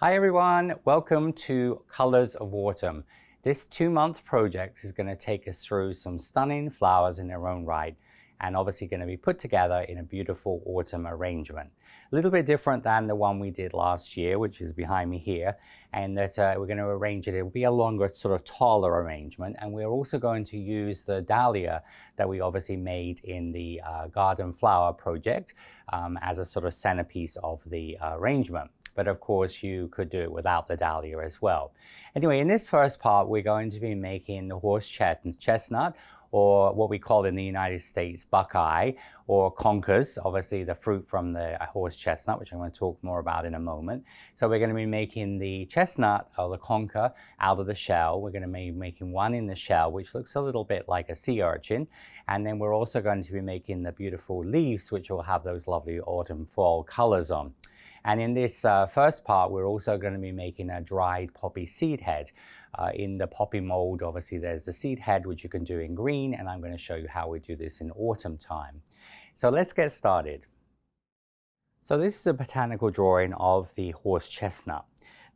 Hi everyone, welcome to Colors of Autumn. This 2-month project is going to take us through some stunning flowers in their own right and obviously going to be put together in a beautiful autumn arrangement. A little bit different than the one we did last year, which is behind me here, and that we're going to arrange it. It will be a longer, sort of taller arrangement, and we're also going to use the dahlia that we obviously made in the garden flower project as a sort of centerpiece of the arrangement. But of course you could do it without the dahlia as well. Anyway, in this first part, we're going to be making the horse chestnut, or what we call in the United States buckeye, or conkers, obviously the fruit from the horse chestnut, which I'm going to talk more about in a moment. So we're going to be making the chestnut, or the conker, out of the shell. We're going to be making one in the shell, which looks a little bit like a sea urchin. And then we're also going to be making the beautiful leaves, which will have those lovely autumn fall colors on. And in this first part, we're also going to be making a dried poppy seed head. In the poppy mold, obviously there's the seed head, which you can do in green, and I'm going to show you how we do this in autumn time. So let's get started. So this is a botanical drawing of the horse chestnut.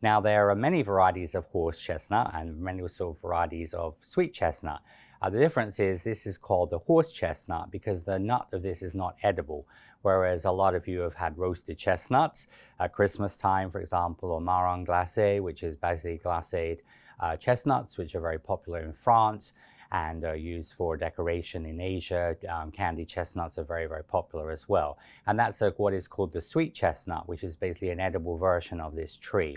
Now there are many varieties of horse chestnut and many also varieties of sweet chestnut. The difference is this is called the horse chestnut because the nut of this is not edible, whereas a lot of you have had roasted chestnuts at Christmas time, for example, or marron glacé, which is basically glacéed chestnuts, which are very popular in France and are used for decoration in Asia. Candied chestnuts are very, very popular as well. And that's what is called the sweet chestnut, which is basically an edible version of this tree.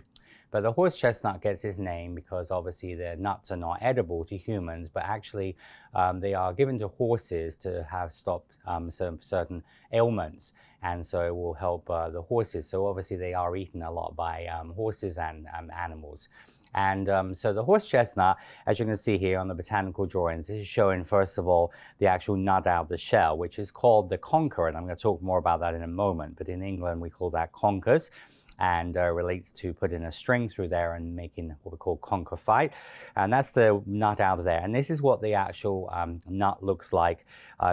But the horse chestnut gets its name because obviously the nuts are not edible to humans, but actually they are given to horses to have stopped some certain ailments. And so it will help the horses. So obviously they are eaten a lot by horses and animals. And so the horse chestnut, as you can see here on the botanical drawings, this is showing first of all the actual nut out of the shell, which is called the conker, and I'm going to talk more about that in a moment. But in England we call that conkers, and relates to putting a string through there and making what we call conker fight. And that's the nut out of there. And this is what the actual nut looks like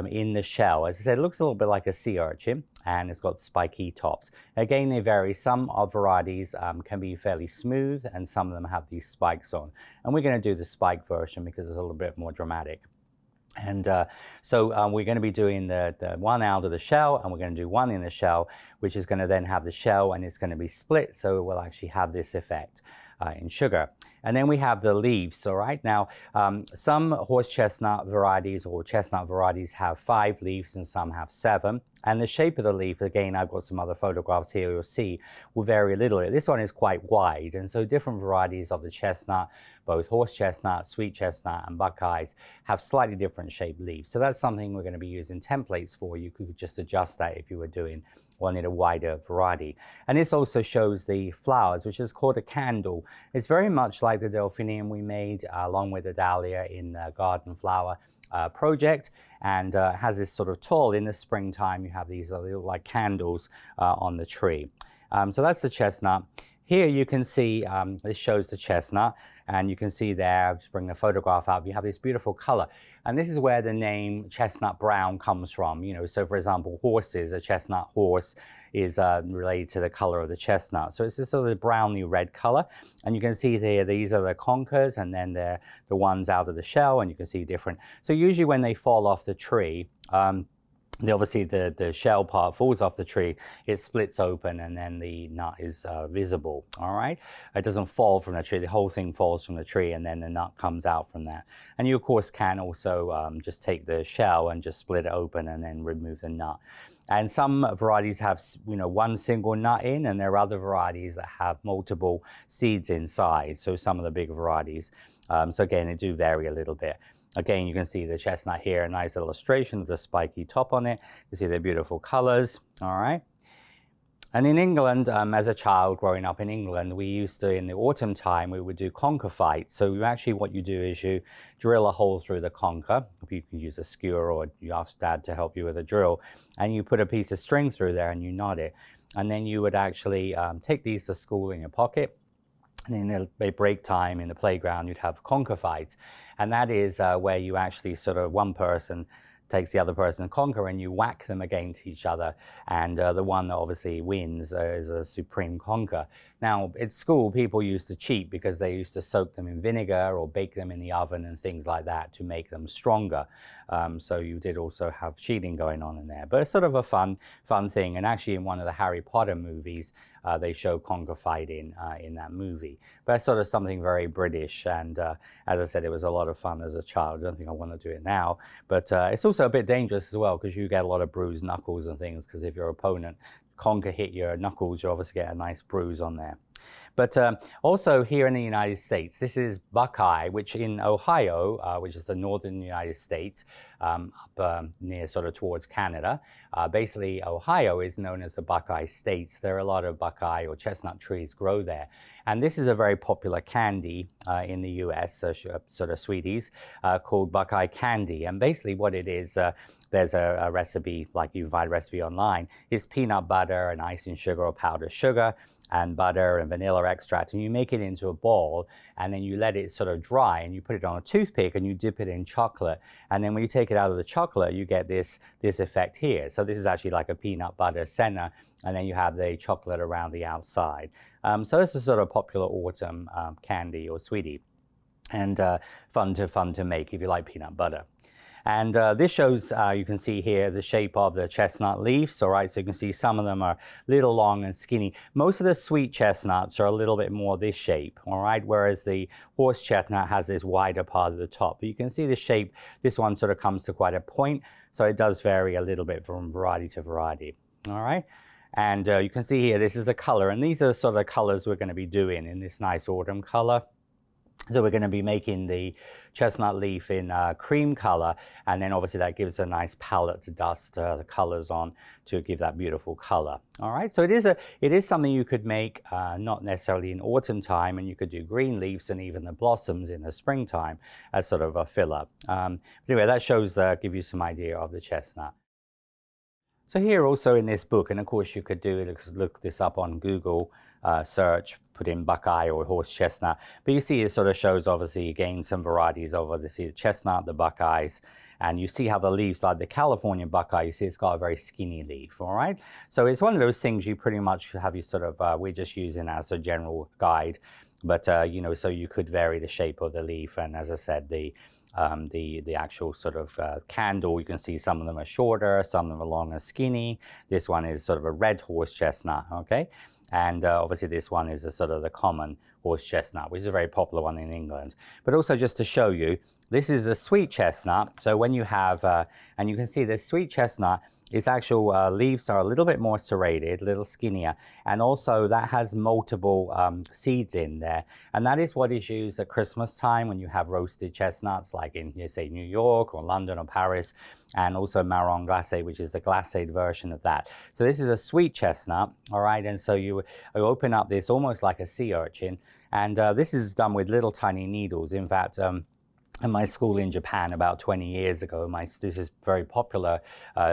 in the shell. As I said, it looks a little bit like a sea urchin, and it's got spiky tops. Again, they vary. Some of varieties can be fairly smooth, and some of them have these spikes on. And we're going to do the spike version because it's a little bit more dramatic. And so we're going to be doing the one out of the shell, and we're going to do one in the shell, which is going to then have the shell, and it's going to be split, so it will actually have this effect in sugar. And then we have the leaves. All right, now some horse chestnut varieties or chestnut varieties have 5 leaves and some have 7. And the shape of the leaf, again, I've got some other photographs here you'll see, will vary a little bit. This one is quite wide, and so different varieties of the chestnut, both horse chestnut, sweet chestnut, and buckeyes, have slightly different shaped leaves. So that's something we're going to be using templates for. You could just adjust that if you were doing one in a wider variety. And this also shows the flowers, which is called a candle. It's very much like the delphinium we made along with the dahlia in the garden flower project, and has this sort of tall. In the springtime you have these little like candles on the tree. So that's the chestnut. Here you can see, this shows the chestnut, and you can see there, I'll just bring the photograph up, you have this beautiful color. And this is where the name chestnut brown comes from. You know, so for example, horses, a chestnut horse is related to the color of the chestnut. So it's this sort of browny red color. And you can see there, these are the conkers, and then they're the ones out of the shell, and you can see different. So usually when they fall off the tree, obviously the shell part falls off the tree, it splits open, and then the nut is visible. All right, it doesn't fall from the tree, the whole thing falls from the tree, and then the nut comes out from that. And you of course can also just take the shell and just split it open and then remove the nut. And some varieties have, you know, one single nut in, and there are other varieties that have multiple seeds inside. So some of the bigger varieties, so again, they do vary a little bit. Again, you can see the chestnut here, a nice illustration of the spiky top on it. You see the beautiful colors, all right? And in England, as a child growing up in England, we used to, in the autumn time, we would do conker fights. So actually what you do is you drill a hole through the conker. You can use a skewer, or you ask Dad to help you with a drill, and you put a piece of string through there and you knot it. And then you would actually take these to school in your pocket. And in a break time in the playground, you'd have conker fights. And that is where you actually sort of, one person takes the other person's conker, and you whack them against each other. And the one that obviously wins is a supreme conker. Now, at school, people used to cheat because they used to soak them in vinegar or bake them in the oven and things like that to make them stronger. So you did also have cheating going on in there. But it's sort of a fun thing. And actually, in one of the Harry Potter movies, they show conker fighting in that movie. But it's sort of something very British. And as I said, it was a lot of fun as a child. I don't think I want to do it now. But it's also a bit dangerous as well, because you get a lot of bruised knuckles and things, because if your opponent conker hit your knuckles, you obviously get a nice bruise on there. But also here in the United States, this is Buckeye, which in Ohio, which is the northern United States, up near sort of towards Canada. Basically, Ohio is known as the Buckeye States. There are a lot of Buckeye or chestnut trees grow there. And this is a very popular candy in the US, sort of sweeties, called Buckeye candy. And basically what it is, there's a recipe, like you can find a recipe online. It's peanut butter and icing sugar or powdered sugar and butter and vanilla extract, and you make it into a ball, and then you let it sort of dry, and you put it on a toothpick and you dip it in chocolate, and then when you take it out of the chocolate, you get this effect here. So this is actually like a peanut butter center, and then you have the chocolate around the outside. So this is sort of popular autumn candy or sweetie, and fun to make if you like peanut butter. And this shows, you can see here, the shape of the chestnut leaves. All right, so you can see some of them are a little long and skinny. Most of the sweet chestnuts are a little bit more this shape, all right, whereas the horse chestnut has this wider part of the top. But you can see the shape, this one sort of comes to quite a point, so it does vary a little bit from variety to variety, all right? And you can see here, this is the color, and these are sort of the colors we're going to be doing in this nice autumn color. So we're going to be making the chestnut leaf in cream color, and then obviously that gives a nice palette to dust the colors on to give that beautiful color. All right, so it is something you could make not necessarily in autumn time, and you could do green leaves and even the blossoms in the springtime as sort of a filler. But anyway, that shows, give you some idea of the chestnut. So here also in this book, and of course you could look this up on Google search, put in Buckeye or horse chestnut, but you see it sort of shows obviously again some varieties of the chestnut, the Buckeyes, and you see how the leaves, like the California Buckeye, you see it's got a very skinny leaf, all right? So it's one of those things you pretty much have you sort of, we're just using as a general guide, but you know, so you could vary the shape of the leaf, and as I said, the actual sort of candle, you can see some of them are shorter, some of them are long and skinny. This one is sort of a red horse chestnut, okay? And obviously this one is a sort of the common horse chestnut, which is a very popular one in England. But also just to show you, this is a sweet chestnut. So when you have, and you can see this sweet chestnut, its actual leaves are a little bit more serrated, a little skinnier, and also that has multiple seeds in there. And that is what is used at Christmas time when you have roasted chestnuts, like in, say, New York or London or Paris, and also marron glacé, which is the glacéed version of that. So this is a sweet chestnut, all right? And so you open up this almost like a sea urchin, and this is done with little tiny needles. In fact, in my school in Japan about 20 years ago, this is very popular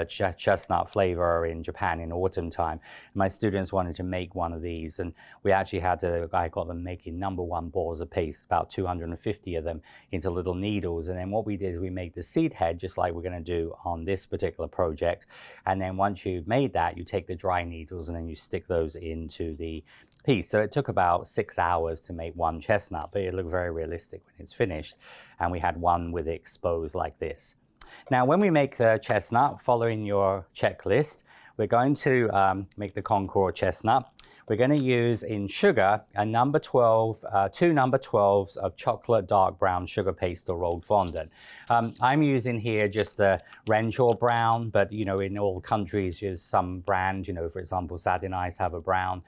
chestnut flavor in Japan in autumn time. My students wanted to make one of these, and we actually I got them making #1 balls of paste, about 250 of them, into little needles. And then what we did is we made the seed head, just like we're going to do on this particular project. And then once you've made that, you take the dry needles and then you stick those into the piece. So it took about 6 hours to make one chestnut, but it looked very realistic when it's finished. And we had one with it exposed like this. Now, when we make the chestnut, following your checklist, we're going to make the Concord chestnut. We're going to use in sugar a number 12, two number 12s of chocolate dark brown sugar paste or rolled fondant. I'm using here just the Renshaw brown, but you know, in all countries, there's some brand, you know, for example, Satin Ice have a brown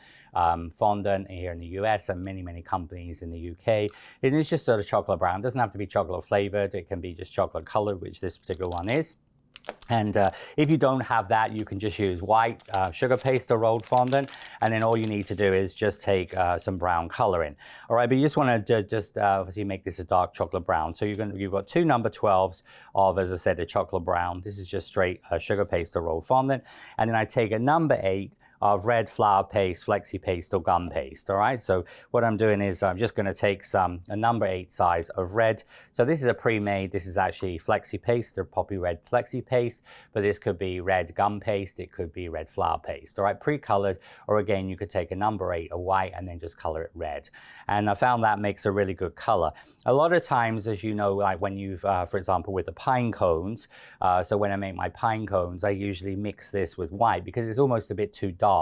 fondant here in the US, and many companies in the UK. It is just sort of chocolate brown. It doesn't have to be chocolate flavored. It can be just chocolate colored, which this particular one is. And if you don't have that, you can just use white sugar paste or rolled fondant, and then all you need to do is just take some brown coloring. All right, but you just want to obviously make this a dark chocolate brown. So you've got two number 12s of, as I said, a chocolate brown. This is just straight sugar paste or rolled fondant, and then I take a number 8 of red flour paste, flexi paste, or gum paste. All right, so what I'm doing is I'm just going to take a number 8 size of red. So this is a pre-made, this is actually flexi paste, or poppy red flexi paste, but this could be red gum paste, it could be red flour paste. All right, pre-colored, or again, you could take a number 8 of white and then just color it red. And I found that makes a really good color. A lot of times, as you know, like when you've, for example, with the pine cones, so when I make my pine cones, I usually mix this with white because it's almost a bit too dark.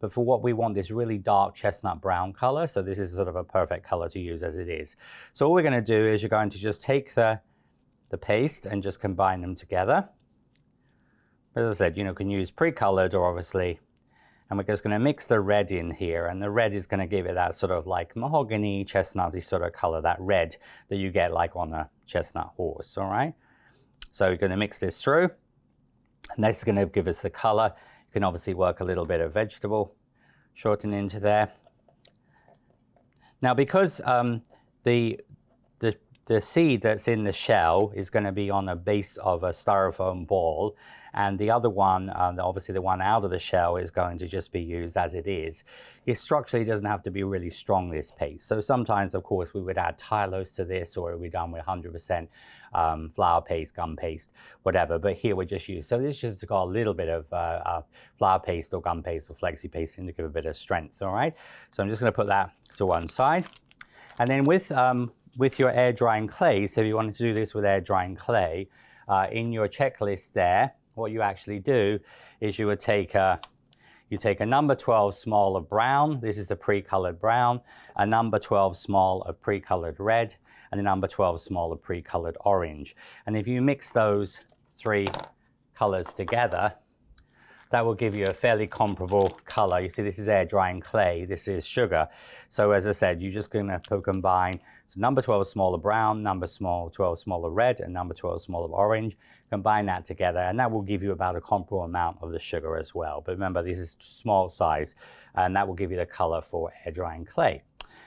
But for what we want, this really dark chestnut brown color, so this is sort of a perfect color to use as it is. So all we're going to do is you're going to just take the paste and just combine them together. As I said, you can use pre-colored or obviously, and we're just going to mix the red in here, and the red is going to give it that sort of like mahogany, chestnutty sort of color, that red that you get like on a chestnut horse. All right, so you're going to mix this through, and this is going to give us the color. You can obviously work a little bit of vegetable shorten into there. Now, because the seed that's in the shell is going to be on a base of a styrofoam ball, and the other one, obviously the one out of the shell, is going to just be used as it is. It structurally doesn't have to be really strong, this paste. So sometimes, of course, we would add tylose to this, or we're done with 100% flour paste, gum paste, whatever. But here we're just used. So this just got a little bit of flour paste or gum paste or flexi paste in to give a bit of strength. All right. So I'm just going to put that to one side, and then with your air drying clay, so if you wanted to do this with air drying clay, in your checklist there, what you actually do is you would take a number 12 small of brown, this is the pre-colored brown, a number 12 small of pre-colored red, and a number 12 small of pre-colored orange. And if you mix those 3 colors together, that will give you a fairly comparable color. You see, this is air drying clay, this is sugar. So as I said, you're just going to combine, so number 12 small of brown, number 12 small of red, and number 12 small of orange. Combine that together, and that will give you about a comparable amount of the sugar as well. But remember, this is small size, and that will give you the color for air drying clay.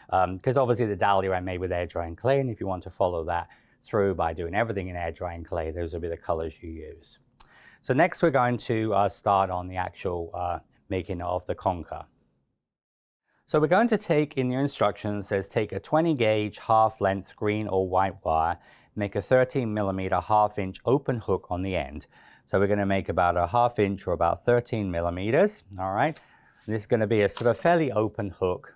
Because obviously the dahlia I made with air drying clay, and if you want to follow that through by doing everything in air drying clay, those will be the colors you use. So next we're going to start on the actual making of the conker. So we're going to take, in your instructions, says take a 20 gauge half length green or white wire, make a 13 millimeter half inch open hook on the end. So we're going to make about a half inch or about 13 millimeters. All right. And this is going to be a sort of fairly open hook,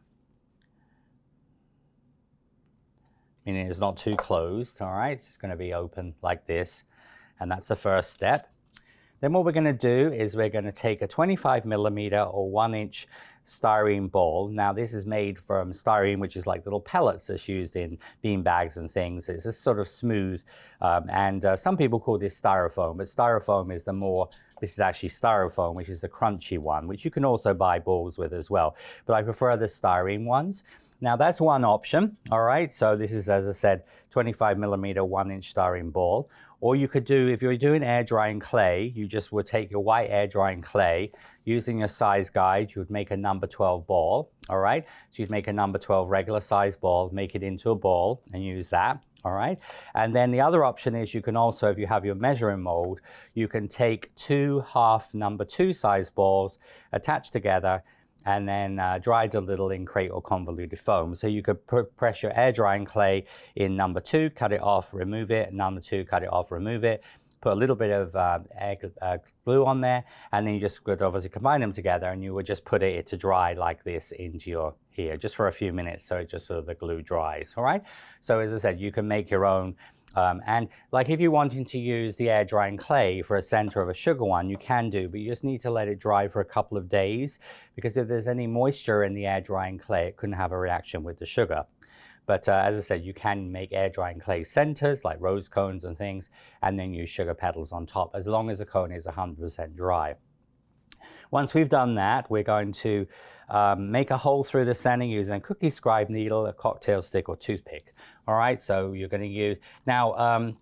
meaning it's not too closed. All right. It's going to be open like this. And that's the first step. Then what we're going to do is we're going to take a 25 millimeter or 1 inch styrene ball. Now this is made from styrene, which is like little pellets that's used in bean bags and things. It's just sort of smooth, and some people call this styrofoam, but styrofoam is this is actually styrofoam, which is the crunchy one, which you can also buy balls with as well. But I prefer the styrene ones. Now that's one option, all right? So this is, as I said, 25 millimeter, 1 inch styrene ball. Or you could do, if you're doing air drying clay, you just would take your white air drying clay, using your size guide, you would make a number 12 ball, all right? So you'd make a number 12 regular size ball, make it into a ball and use that, all right? And then the other option is you can also, if you have your measuring mold, you can take 2 half number 2 size balls, attach together, and then dried a little in crate or convoluted foam. So you could press your air drying clay in number 2, cut it off, remove it, number 2, cut it off, remove it, put a little bit of glue on there, and then you just would obviously combine them together, and you would just put it to dry like this into your here, just for a few minutes, so it just so the glue dries, all right? So as I said, you can make your own. And like if you're wanting to use the air drying clay for a center of a sugar one, you can do, but you just need to let it dry for a couple of days, because if there's any moisture in the air drying clay, it couldn't have a reaction with the sugar. But as I said, you can make air drying clay centers like rose cones and things, and then use sugar petals on top, as long as the cone is 100% dry. Once we've done that, we're going to make a hole through the center using a cookie scribe needle, a cocktail stick, or toothpick. All right, so you're going to use, now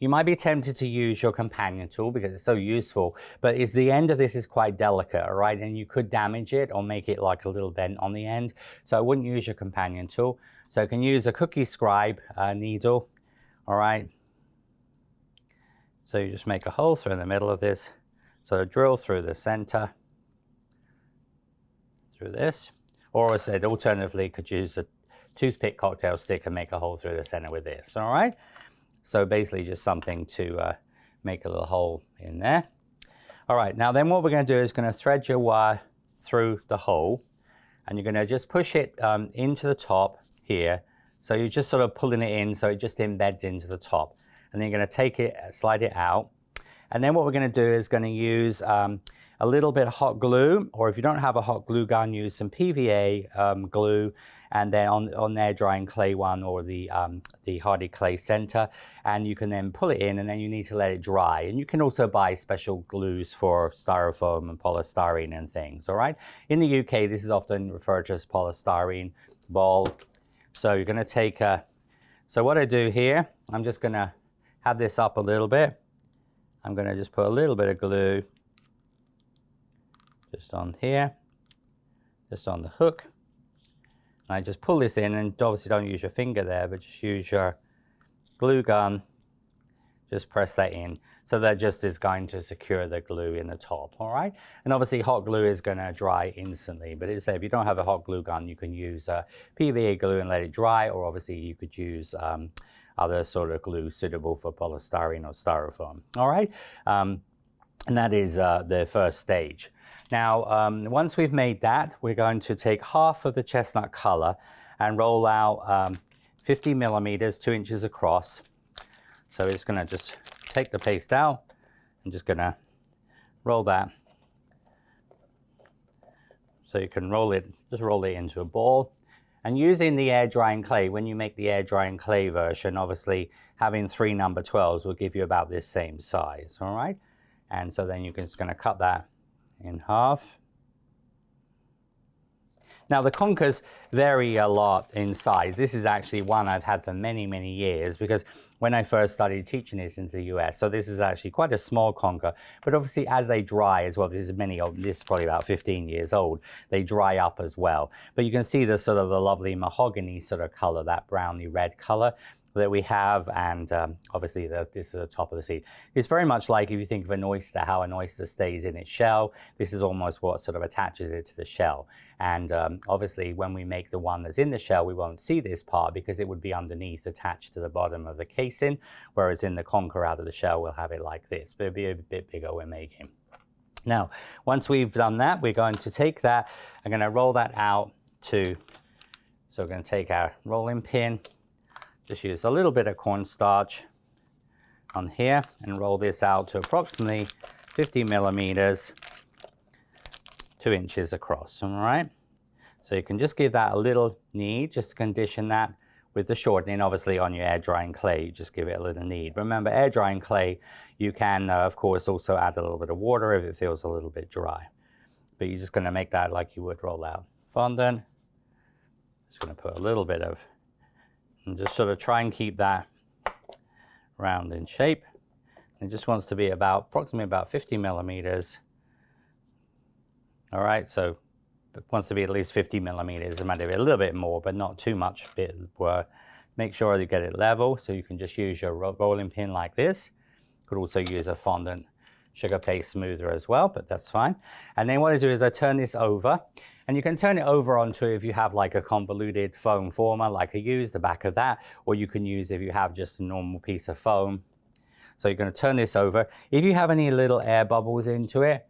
you might be tempted to use your companion tool because it's so useful, but the end of this is quite delicate, all right, and you could damage it or make it like a little bent on the end. So I wouldn't use your companion tool. So you can use a cookie scribe needle, all right. So you just make a hole through in the middle of this, so drill through the center. through this. Or as I said, alternatively, could use a toothpick cocktail stick and make a hole through the center with this, all right? So basically just something to make a little hole in there. All right, now then what we're gonna do is gonna thread your wire through the hole, and you're gonna just push it into the top here. So you're just sort of pulling it in so it just embeds into the top. And then you're gonna take it, slide it out. And then what we're gonna do is gonna use a little bit of hot glue, or if you don't have a hot glue gun, use some PVA glue, and then on their drying clay one, or the hardy clay center, and you can then pull it in, and then you need to let it dry. And you can also buy special glues for styrofoam and polystyrene and things, all right? In the UK, this is often referred to as polystyrene ball. So you're gonna take so what I do here, I'm just gonna have this up a little bit. I'm gonna just put a little bit of glue just on here, just on the hook. And I just pull this in, and obviously don't use your finger there, but just use your glue gun, just press that in. So that just is going to secure the glue in the top, all right? And obviously hot glue is gonna dry instantly, but if you don't have a hot glue gun, you can use PVA glue and let it dry, or obviously you could use other sort of glue suitable for polystyrene or styrofoam, all right? And that is the first stage. Now, once we've made that, we're going to take half of the chestnut color and roll out 50 millimeters, 2 inches across. So it's gonna just take the paste out and just gonna roll that. So you can roll it, just roll it into a ball. And using the air drying clay, when you make the air drying clay version, obviously having 3 number 12s will give you about this same size, all right? And so then you're just gonna cut that in half. Now the conkers vary a lot in size. This is actually one I've had for many, many years, because when I first started teaching this into the US, so this is actually quite a small conker, but obviously as they dry as well, this is probably about 15 years old, they dry up as well. But you can see the sort of the lovely mahogany sort of color, that browny red color that we have, and obviously this is the top of the seed. It's very much like if you think of an oyster, how an oyster stays in its shell. This is almost what sort of attaches it to the shell. And obviously when we make the one that's in the shell, we won't see this part because it would be underneath, attached to the bottom of the casing, whereas in the conker out of the shell, we'll have it like this, but it'll be a bit bigger we're making. Now, once we've done that, we're going to take that, I'm gonna roll that out so we're gonna take our rolling pin, just use a little bit of cornstarch on here and roll this out to approximately 50 millimeters, 2 inches across, all right? So you can just give that a little knead, just condition that with the shortening. Obviously on your air drying clay, you just give it a little knead. Remember, air drying clay, you can of course also add a little bit of water if it feels a little bit dry. But you're just gonna make that like you would roll out fondant. Just gonna put a little bit of, and just sort of try and keep that round in shape. It just wants to be approximately about 50 millimeters. All right, so it wants to be at least 50 millimeters. It might be a little bit more, but not too much. Make sure you get it level, so you can just use your rolling pin like this. You could also use a fondant sugar paste smoother as well, but that's fine. And then what I do is I turn this over, and you can turn it over onto, if you have like a convoluted foam former, like I use the back of that, or you can use if you have just a normal piece of foam. So you're gonna turn this over. If you have any little air bubbles into it,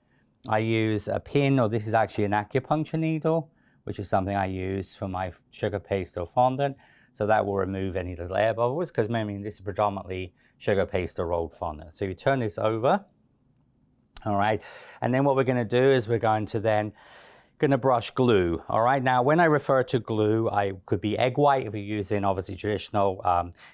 I use a pin, or this is actually an acupuncture needle, which is something I use for my sugar paste or fondant. So that will remove any little air bubbles, because this is predominantly sugar paste or rolled fondant. So you turn this over, all right? And then what we're gonna do is we're going to brush glue, all right? Now, when I refer to glue, I could be egg white. If you're using obviously traditional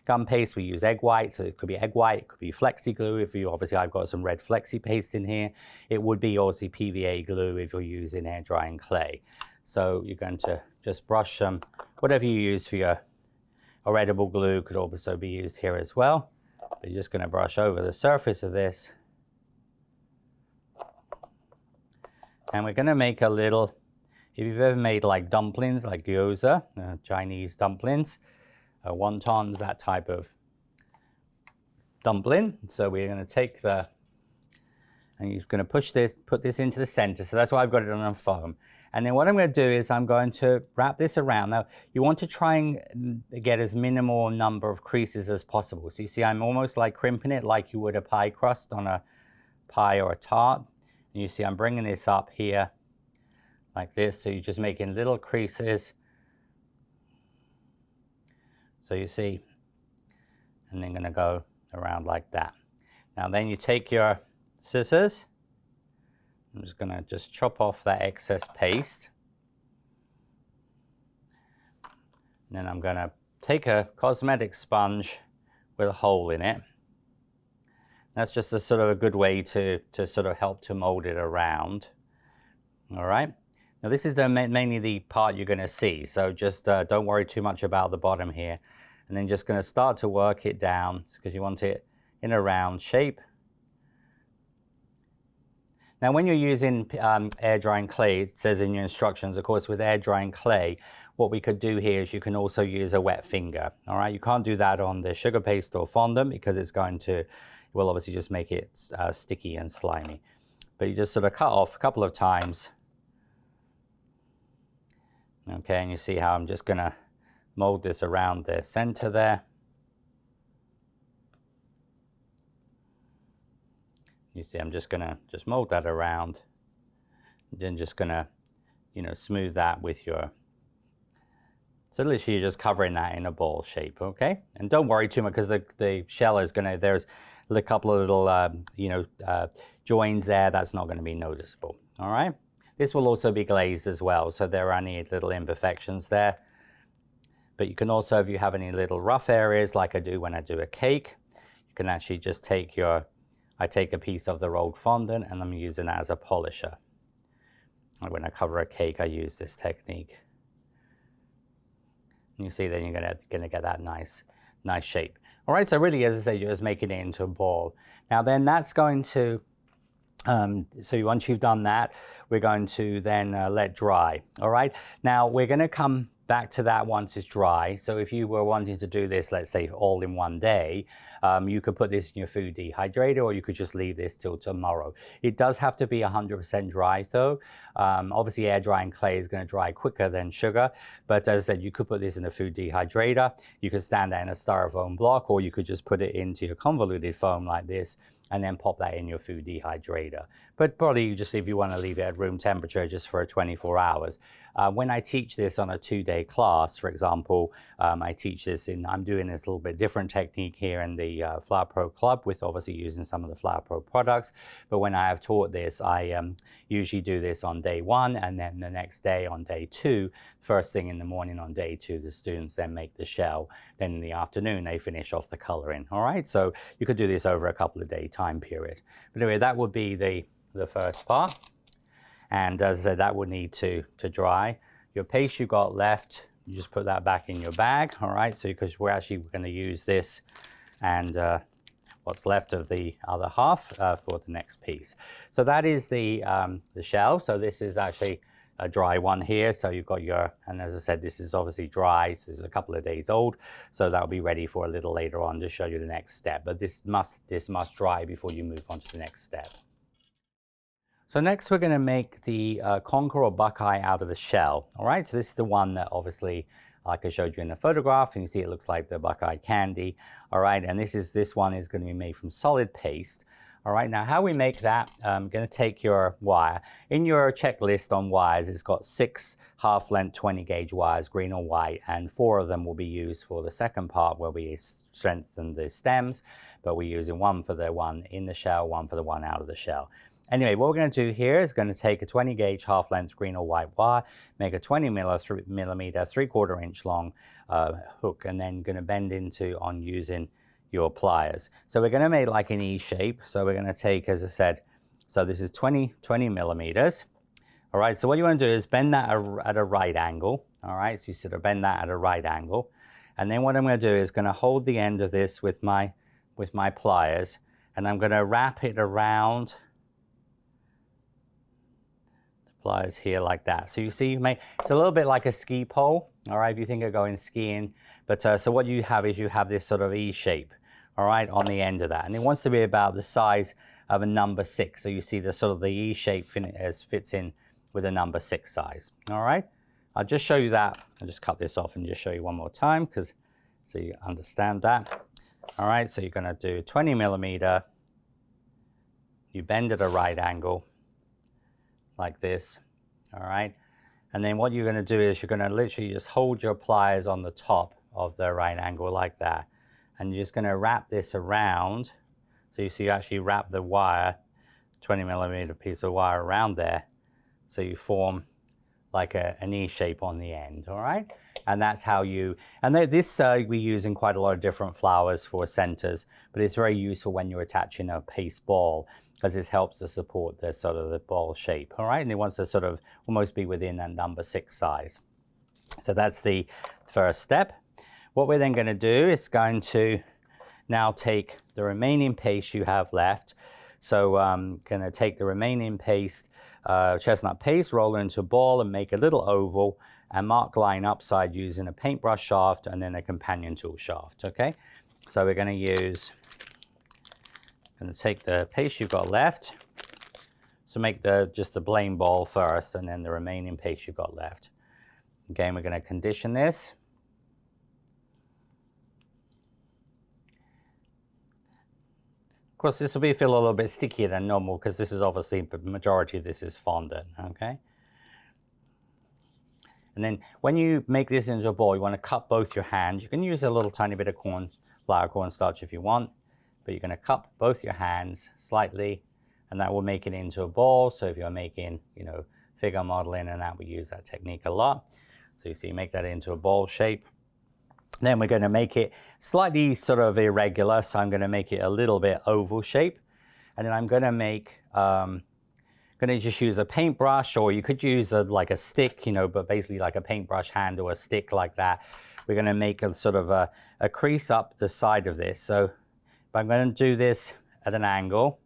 gum paste, we use egg white. So it could be egg white, it could be flexi glue. Obviously I've got some red flexi paste in here. It would be obviously PVA glue if you're using air drying clay. So you're going to just brush some, whatever you use for your, or edible glue could also be used here as well. But you're just gonna brush over the surface of this. And we're gonna make a little, if you've ever made like dumplings, like gyoza, Chinese dumplings, wontons, that type of dumpling. So we're gonna take and And you're going to put this into the center. So that's why I've got it on foam. And then what I'm going to do is I'm going to wrap this around. Now, you want to try and get as minimal number of creases as possible. So you see, I'm almost like crimping it like you would a pie crust on a pie or a tart. And you see, I'm bringing this up here like this. So you're just making little creases. So you see, and then going to go around like that. Now then you take your scissors. I'm just going to just chop off that excess paste. And then I'm going to take a cosmetic sponge with a hole in it. That's just a sort of a good way to sort of help to mold it around. All right. Now this is mainly the part you're going to see. So just don't worry too much about the bottom here. And then just going to start to work it down because you want it in a round shape. Now when you're using air drying clay, it says in your instructions, of course, with air drying clay, what we could do here is you can also use a wet finger. All right, you can't do that on the sugar paste or fondant because it's going to, will obviously just make it sticky and slimy. But you just sort of cut off a couple of times. Okay, and you see how I'm just gonna mold this around the center there. You see, I'm just gonna mold that around. Then just gonna, you know, smooth that with your, so literally you're just covering that in a ball shape, okay? And don't worry too much because the shell is gonna, there's a couple of little, joins there. That's not gonna be noticeable, all right? This will also be glazed as well, so there are any little imperfections there. But you can also, if you have any little rough areas, like I do when I do a cake, you can actually just take your, I take a piece of the rolled fondant and I'm using it as a polisher. When I cover a cake, I use this technique. And you see, then you're gonna get that nice shape. All right, so really, as I say, you're just making it into a ball. Now then that's going to, so once you've done that, we're going to then let dry. All right, now we're gonna come back to that once it's dry. So if you were wanting to do this, let's say all in one day, you could put this in your food dehydrator, or you could just leave this till tomorrow. It does have to be 100% dry though. Obviously air drying clay is going to dry quicker than sugar, but as I said, you could put this in a food dehydrator. You could stand that in a styrofoam block, or you could just put it into your convoluted foam like this and then pop that in your food dehydrator. But probably just if you want to leave it at room temperature just for 24 hours. When I teach this on a 2-day class, for example, I teach this in, I'm doing a little bit different technique here in the Flower Pro Club with obviously using some of the Flower Pro products. But when I have taught this, I usually do this on day 1 and then the next day on day 2. First thing in the morning on day 2, the students then make the shell. Then in the afternoon, they finish off the coloring. All right, so you could do this over a couple of day time period. But anyway, that would be the first part. And as I said, that would need to dry. Your paste you got left, you just put that back in your bag, all right? So because we're actually going to use this and what's left of the other half for the next piece. So that is the shell. So this is actually a dry one here. So you've got your, and as I said, this is obviously dry. So this is a couple of days old. So that'll be ready for a little later on to show you the next step. But this must dry before you move on to the next step. So next we're going to make the conker or buckeye out of the shell. All right, so this is the one that obviously, like I showed you in the photograph, and you see it looks like the buckeye candy. All right, and this one is going to be made from solid paste. All right, now how we make that, I'm going to take your wire. In your checklist on wires, it's got 6 half-length 20-gauge wires, green or white, and 4 of them will be used for the second part where we strengthen the stems, but we're using one for the one in the shell, one for the one out of the shell. Anyway, what we're going to do here is going to take a 20-gauge half-length green or white wire, make a 20 millimeter, 3/4 inch long hook, and then going to bend into on using your pliers. So we're going to make like an E shape. So we're going to take, as I said, so this is 20 millimeters. All right, so what you want to do is bend that at a right angle. All right, so you sort of bend that at a right angle. And then what I'm going to do is going to hold the end of this with my pliers, and I'm going to wrap it around pliers here like that. So you see, it's a little bit like a ski pole, all right, if you think of going skiing. But so what you have is you have this sort of E shape, all right, on the end of that. And it wants to be about the size of a number 6. So you see the sort of the E shape fits in with a number 6 size. All right, I'll just show you that. I'll just cut this off and just show you one more time so you understand that. All right, so you're going to do 20 millimeter. You bend at a right angle like this. All right, and then what you're going to do is you're going to literally just hold your pliers on the top of the right angle like that, and you're just going to wrap this around. So you see, you actually wrap the wire, 20 millimeter piece of wire around there, so you form like an E shape on the end. All right, and that's how you, and this we use in quite a lot of different flowers for centers, but it's very useful when you're attaching a paste ball, because this helps to support the sort of the ball shape. All right, and it wants to sort of almost be within that number 6 size. So that's the first step. What we're then going to do is going to now take the remaining paste you have left. So I'm going to take the remaining paste, chestnut paste, roll it into a ball and make a little oval and mark line upside using a paintbrush shaft and then a companion tool shaft. Okay, so we're going to take the paste you've got left. So make just the plain ball first and then the remaining paste you've got left. Again, we're going to condition this. Of course, this will feel a little bit stickier than normal because this is obviously, the majority of this is fondant, okay? And then when you make this into a ball, you want to cut both your hands. You can use a little tiny bit of flour cornstarch if you want, but you're going to cut both your hands slightly, and that will make it into a ball. So if you're making, you know, figure modeling and that, we use that technique a lot. So you see, you make that into a ball shape. Then we're going to make it slightly sort of irregular. So I'm going to make it a little bit oval shape. And then I'm going to make, going to just use a paintbrush, or you could use like a stick, you know, but basically like a paintbrush hand or a stick like that. We're going to make a sort of a crease up the side of this. So I'm going to do this at an angle.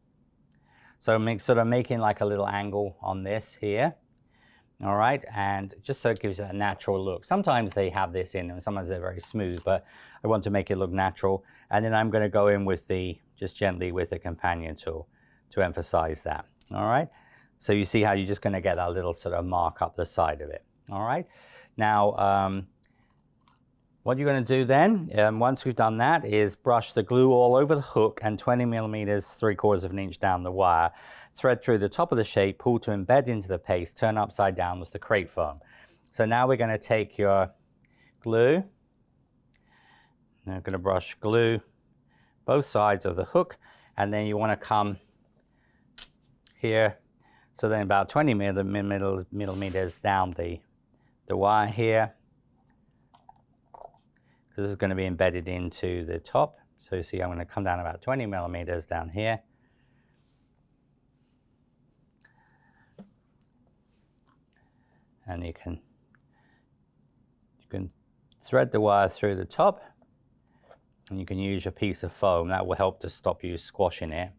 So sort of making like a little angle on this here. All right, and just so it gives it a natural look. Sometimes they have this in and sometimes they're very smooth, but I want to make it look natural. And then I'm going to go in with just gently with the companion tool to emphasize that. All right, so you see how you're just going to get that little sort of mark up the side of it. All right, now what you're going to do then, once we've done that, is brush the glue all over the hook and 20 millimeters, 3/4 of an inch down the wire. Thread through the top of the shape, pull to embed into the paste, turn upside down with the crepe foam. So now we're going to take your glue. Now I'm going to brush glue both sides of the hook, and then you want to come here. So then about 20 millimeters down the wire here. This is going to be embedded into the top. So you see, I'm going to come down about 20 millimeters down here. And you can thread the wire through the top, and you can use your piece of foam. That will help to stop you squashing it.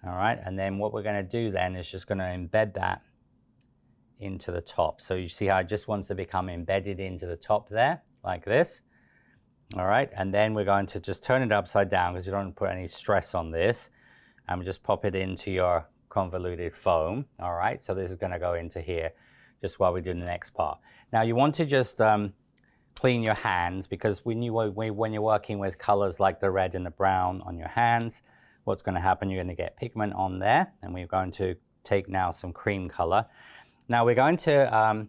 All right, and then what we're going to do then is just going to embed that into the top. So you see how it just wants to become embedded into the top there, like this. All right, and then we're going to just turn it upside down because you don't put any stress on this. And just pop it into your convoluted foam. All right, so this is going to go into here just while we do the next part. Now you want to just clean your hands, because when you're working with colors like the red and the brown on your hands, what's going to happen, you're going to get pigment on there. And we're going to take now some cream color. Now we're going to,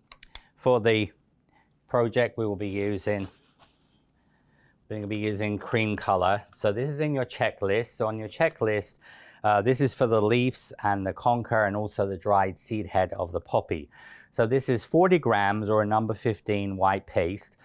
for the project, we will be using cream color. So this is in your checklist. So on your checklist, this is for the leaves and the conker and also the dried seed head of the poppy. So this is 40 grams or a number 15 white paste.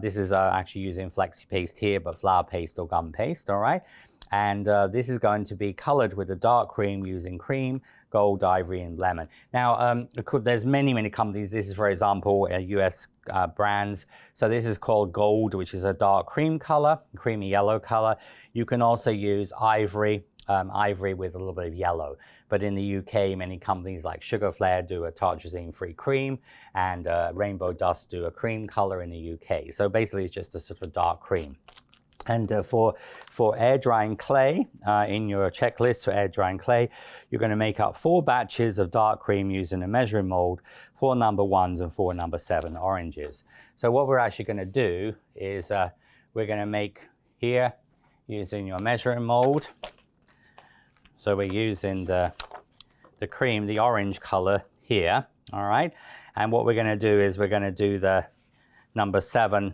This is actually using flexi paste here, but flour paste or gum paste, all right? And this is going to be colored with a dark cream using cream, gold, ivory, and lemon. Now, there's many companies. This is, for example, US brands. So this is called gold, which is a dark cream color, creamy yellow color. You can also use ivory, ivory with a little bit of yellow. But in the UK, many companies like Sugar Flare do a tartrazine-free cream, and Rainbow Dust do a cream color in the UK. So basically, it's just a sort of dark cream. And for air drying clay, in your checklist for air drying clay, you're going to make up 4 batches of dark cream using a measuring mold, 4 number 1s and 4 number 7 oranges. So what we're actually going to do is we're going to make here using your measuring mold. So we're using the cream, the orange color here, all right? And what we're going to do is we're going to do the number 7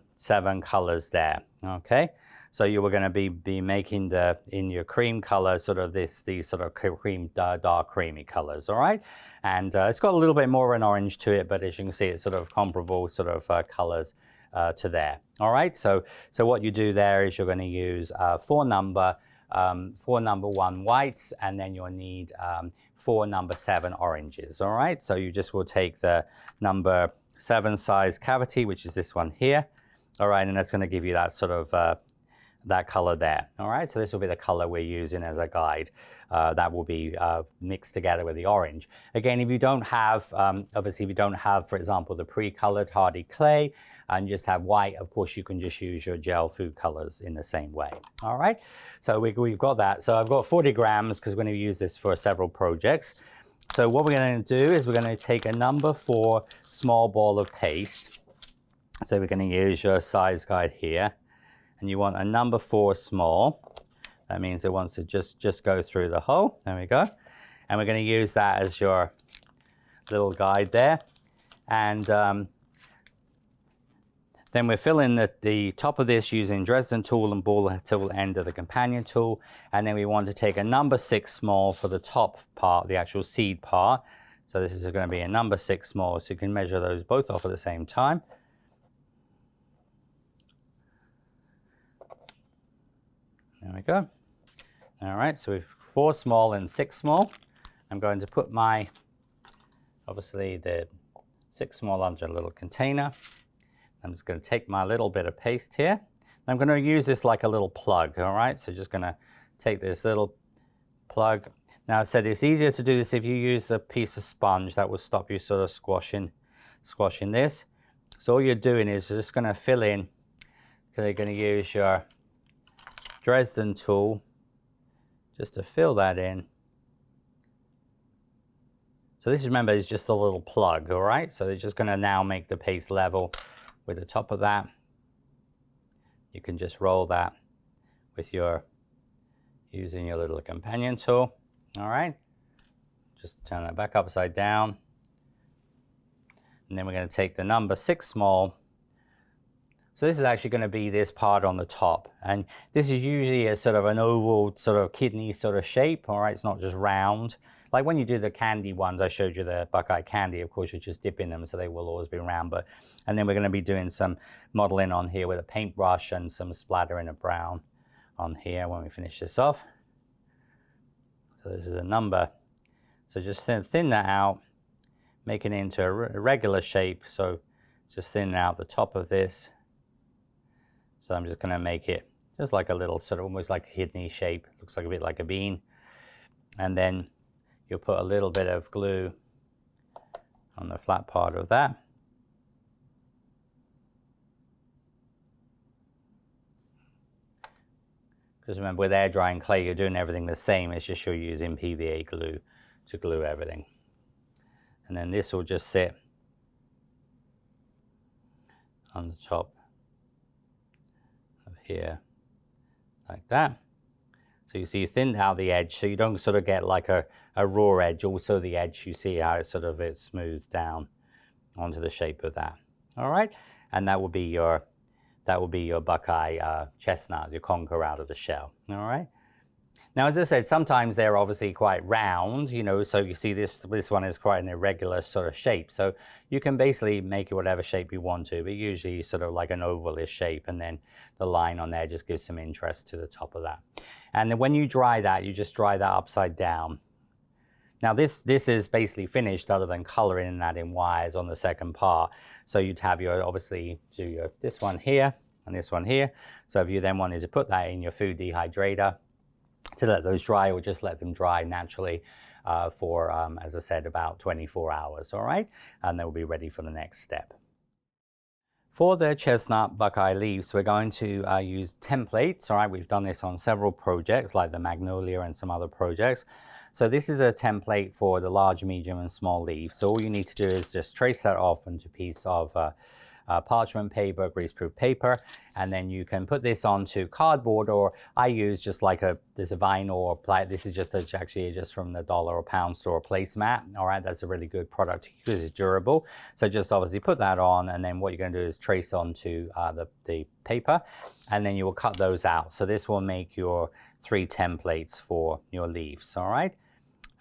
colors there, okay? So you were going to be making in your cream color sort of these sort of cream, dark creamy colors, all right? And it's got a little bit more of an orange to it, but as you can see, it's sort of comparable sort of colors to there, all right? So what you do there is you're going to use 4 number 1 whites, and then you'll need 4 number 7 oranges, all right? So you just will take the number 7 size cavity, which is this one here, all right? And that's going to give you that sort of that color there, all right? So this will be the color we're using as a guide. That will be mixed together with the orange. Again, if you don't have, obviously if you don't have, for example, the pre-colored hardy clay and just have white, of course you can just use your gel food colors in the same way, all right? So we've got that. So I've got 40 grams because we're going to use this for several projects. So what we're going to do is we're going to take a number 4 small ball of paste. So we're going to use your size guide here. And you want a number 4 small. That means it wants to just go through the hole. There we go. And we're going to use that as your little guide there. And then we're filling the top of this using Dresden tool and ball tool end of the companion tool. And then we want to take a number 6 small for the top part, the actual seed part. So this is going to be a number 6 small. So you can measure those both off at the same time. There we go. All right, so we've 4 small and 6 small. I'm going to put obviously the 6 small onto a little container. I'm just going to take my little bit of paste here. I'm going to use this like a little plug, all right? So just going to take this little plug. Now I said it's easier to do this if you use a piece of sponge. That will stop you sort of squashing this. So all you're doing is you're just going to fill in, because you're going to use your Dresden tool just to fill that in. So this, remember, is just a little plug, all right? So it's just going to now make the paste level with the top of that. You can just roll that with using your little companion tool, all right? Just turn that back upside down. And then we're going to take the number 6 small. So this is actually going to be this part on the top. And this is usually a sort of an oval, sort of kidney sort of shape, all right? It's not just round. Like when you do the candy ones, I showed you the Buckeye candy, of course, you're just dipping them, so they will always be round. And then we're going to be doing some modeling on here with a paintbrush and some splattering of brown on here when we finish this off. So this is a number. So just thin that out, make it into a regular shape. So just thin out the top of this. So I'm just going to make it just like a little sort of almost like a kidney shape. Looks like a bit like a bean. And then you'll put a little bit of glue on the flat part of that. Because remember, with air drying clay, you're doing everything the same. It's just you're using PVA glue to glue everything. And then this will just sit on the top of here, like that. So you see you thinned out the edge, so you don't sort of get like a raw edge. Also the edge, you see how it's smoothed down onto the shape of that. All right, and that will be your Buckeye chestnut, your conker out of the shell. All right. Now, as I said, sometimes they're obviously quite round, you know, so you see this one is quite an irregular sort of shape. So you can basically make it whatever shape you want to, but usually sort of like an ovalish shape, and then the line on there just gives some interest to the top of that. And then when you dry that, you just dry that upside down. Now this is basically finished other than coloring and adding wires on the second part. So you'd have obviously do this one here and this one here. So if you then wanted to put that in your food dehydrator, to let those dry, or just let them dry naturally for, as I said, about 24 hours, all right? And they will be ready for the next step. For the chestnut buckeye leaves, we're going to use templates. All right, we've done this on several projects like the magnolia and some other projects. So this is a template for the large, medium, and small leaf. So all you need to do is just trace that off onto a piece of parchment paper, greaseproof paper, and then you can put this onto cardboard, or I use just like there's a vinyl or this is just actually just from the dollar or pound store placemat. All right, that's a really good product because it's durable. So just obviously put that on, and then what you're going to do is trace onto the paper, and then you will cut those out. So this will make your 3 templates for your leaves. All right.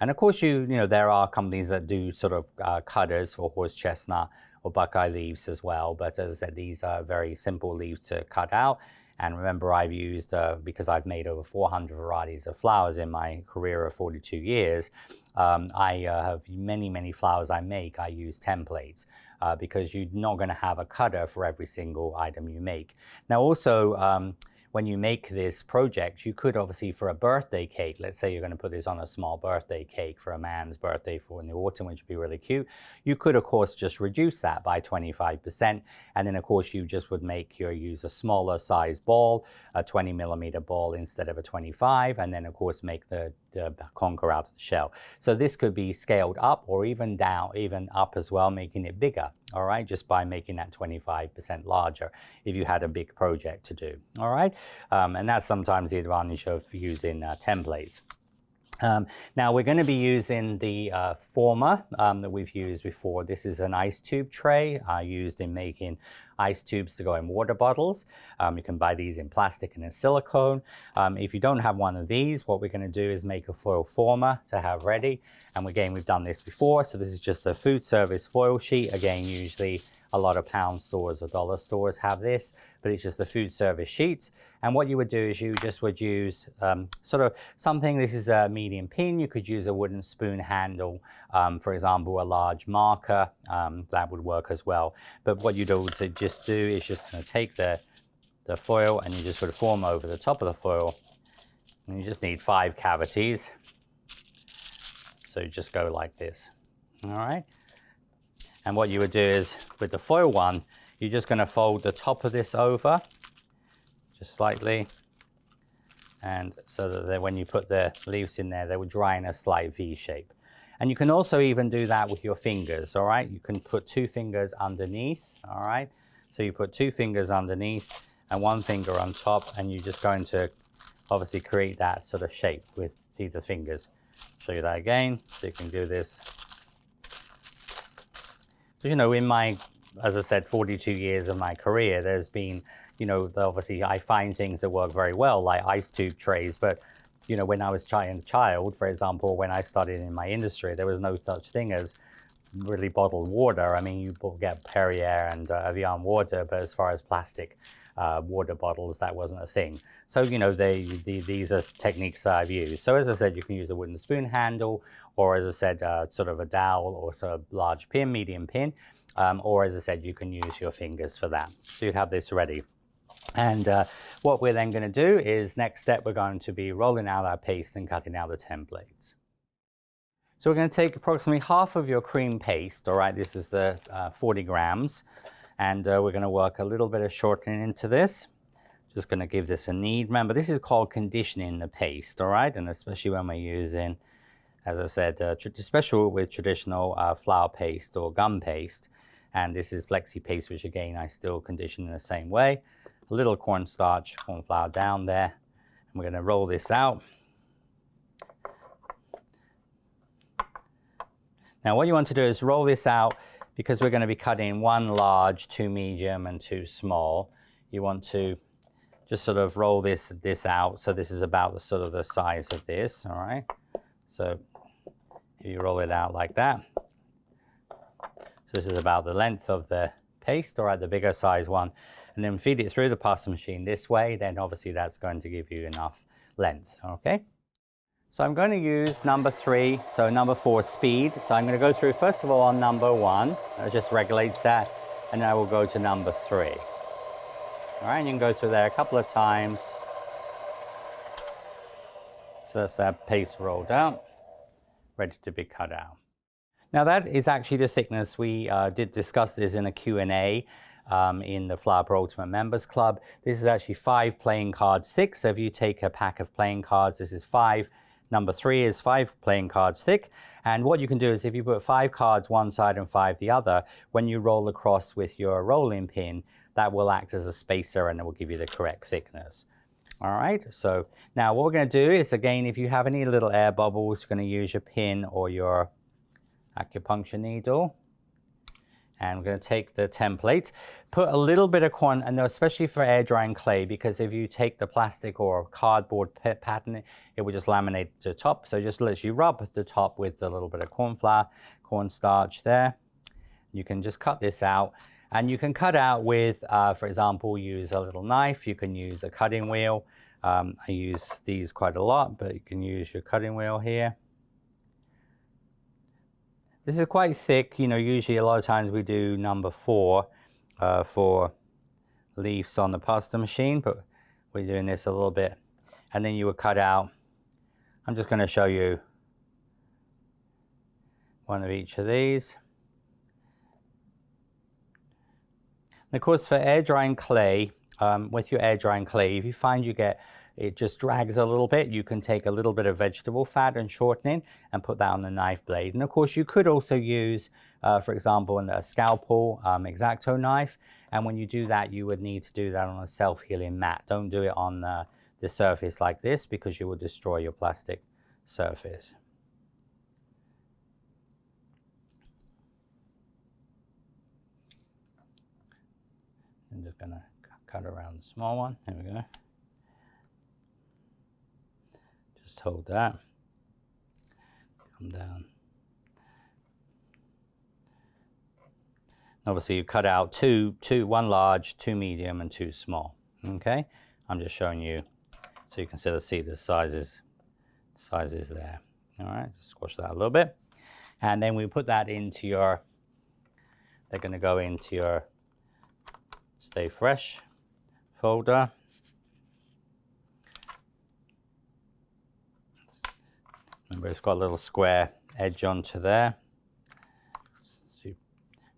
And of course, you know, there are companies that do sort of cutters for horse chestnut or buckeye leaves as well. But as I said, these are very simple leaves to cut out. And remember, I've used, because I've made over 400 varieties of flowers in my career of 42 years, I have many flowers I make, I use templates because you're not going to have a cutter for every single item you make. Now also, when you make this project, you could obviously, for a birthday cake, let's say you're going to put this on a small birthday cake for a man's birthday for in the autumn, which would be really cute. You could, of course, just reduce that by 25%. And then, of course, you just would use a smaller size ball, a 20mm ball instead of a 25, and then, of course, make the conker out of the shell. So this could be scaled up or even down, even up as well, making it bigger, all right, just by making that 25% larger if you had a big project to do, all right? And that's sometimes the advantage of using templates. Now we're going to be using the former that we've used before. This is an ice tube tray used in making ice tubes to go in water bottles. You can buy these in plastic and in silicone. If you don't have one of these, what we're going to do is make a foil former to have ready. And again, we've done this before. So this is just a food service foil sheet. Again, usually a lot of pound stores or dollar stores have this, but it's just the food service sheets. And what you would do is you just would use sort of something, this is a medium pin. You could use a wooden spoon handle, for example, a large marker, that would work as well. But what you'd also just do is just take the foil and you just sort of form over the top of the foil. And you just need 5 cavities. So you just go like this, all right? And what you would do is, with the foil one, you're just going to fold the top of this over, just slightly, and so that when you put the leaves in there, they would dry in a slight V shape. And you can also even do that with your fingers, all right? You can put 2 fingers underneath, all right? So you put 2 fingers underneath and 1 finger on top, and you're just going to obviously create that sort of shape with the fingers. Show you that again, so you can do this. So, you know, in my, as I said, 42 years of my career, there's been, you know, obviously I find things that work very well, like ice tube trays. But, you know, when I was a child, for example, when I started in my industry, there was no such thing as really bottled water. I mean, you get Perrier and Evian water, but as far as plastic water bottles, that wasn't a thing. So, you know, these are techniques that I've used. So as I said, you can use a wooden spoon handle, or as I said, sort of a dowel or sort of large pin, medium pin, or as I said, you can use your fingers for that. So you have this ready. And what we're then going to do is, next step, we're going to be rolling out our paste and cutting out the templates. So we're going to take approximately half of your cream paste, all right, this is the 40 grams, and we're going to work a little bit of shortening into this. Just going to give this a knead. Remember, this is called conditioning the paste, all right, and especially when we're using, as I said, especially with traditional flour paste or gum paste, and this is flexi paste, which again, I still condition in the same way. A little cornstarch, corn flour down there, and we're going to roll this out. Now what you want to do is roll this out, because we're going to be cutting 1 large, 2 medium, and 2 small. You want to just sort of roll this out. So this is about the sort of the size of this, all right? So if you roll it out like that, so this is about the length of the paste, all right, the bigger size one, and then feed it through the pasta machine this way, then obviously that's going to give you enough length, okay? So I'm going to use number 3, so number 4, speed. So I'm going to go through, first of all, on number 1. It just regulates that. And then I will go to number 3. All right, and you can go through there a couple of times. So that's that paste rolled out, ready to be cut out. Now that is actually the thickness. We did discuss this in a Q&A. in the Flower Pro Ultimate Members Club. This is actually 5 playing cards thick. So if you take a pack of playing cards, this is 5. Number 3 is 5 playing cards thick. And what you can do is if you put 5 cards one side and 5 the other, when you roll across with your rolling pin, that will act as a spacer and it will give you the correct thickness. All right, so now what we're going to do is, again, if you have any little air bubbles, you're going to use your pin or your acupuncture needle. And we're going to take the template, put a little bit of corn, and especially for air drying clay, because if you take the plastic or cardboard pattern, it will just laminate to the top. So just literally rub the top with a little bit of corn flour, cornstarch there. You can just cut this out. And you can cut out with, for example, use a little knife. You can use a cutting wheel. I use these quite a lot, but you can use your cutting wheel here. This is quite thick. You know, usually a lot of times we do number 4 for leaves on the pasta machine, but we're doing this a little bit. And then you would cut out, I'm just going to show you one of each of these. And of course, for air drying clay, with your air drying clay, if you find it just drags a little bit, you can take a little bit of vegetable fat and shortening and put that on the knife blade. And of course, you could also use, for example, a scalpel X-Acto knife. And when you do that, you would need to do that on a self-healing mat. Don't do it on the surface like this, because you will destroy your plastic surface. I'm just going to cut around the small one. There we go. Just hold that. Come down. Obviously, you cut out one large, 2 medium, and 2 small. Okay, I'm just showing you so you can sort of see the sizes there. All right, just squash that a little bit, and then we put that into your. They're going to go into your Stay Fresh folder. Remember, it's got a little square edge onto there. So you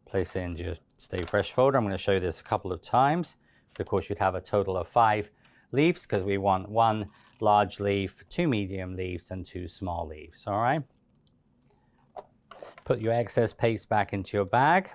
place it into your Stay Fresh folder. I'm going to show you this a couple of times. Of course, you'd have a total of 5 leaves, because we want 1 large leaf, 2 medium leaves, and 2 small leaves. All right. Put your excess paste back into your bag.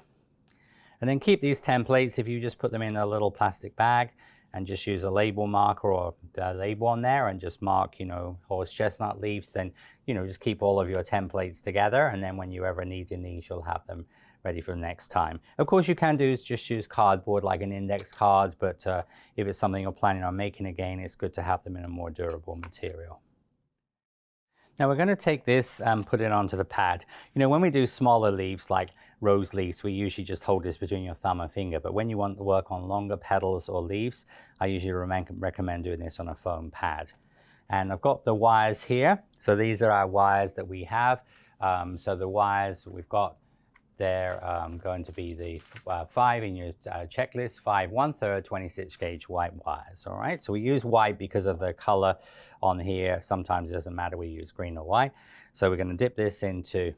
And then keep these templates, if you just put them in a little plastic bag and just use a label marker or a label on there and just mark, you know, horse chestnut leaves, then, you know, just keep all of your templates together. And then when you ever need your these, you'll have them ready for the next time. Of course, you can do is just use cardboard like an index card, but if it's something you're planning on making again, it's good to have them in a more durable material. Now we're going to take this and put it onto the pad. You know, when we do smaller leaves like rose leaves, we usually just hold this between your thumb and finger. But when you want to work on longer petals or leaves, I usually recommend doing this on a foam pad. And I've got the wires here. So these are our wires that we have. So the wires we've got, they're going to be the 5 in your checklist, 5 1/3 26 gauge white wires. All right, so we use white because of the color on here. Sometimes it doesn't matter, we use green or white. So we're going to dip this into,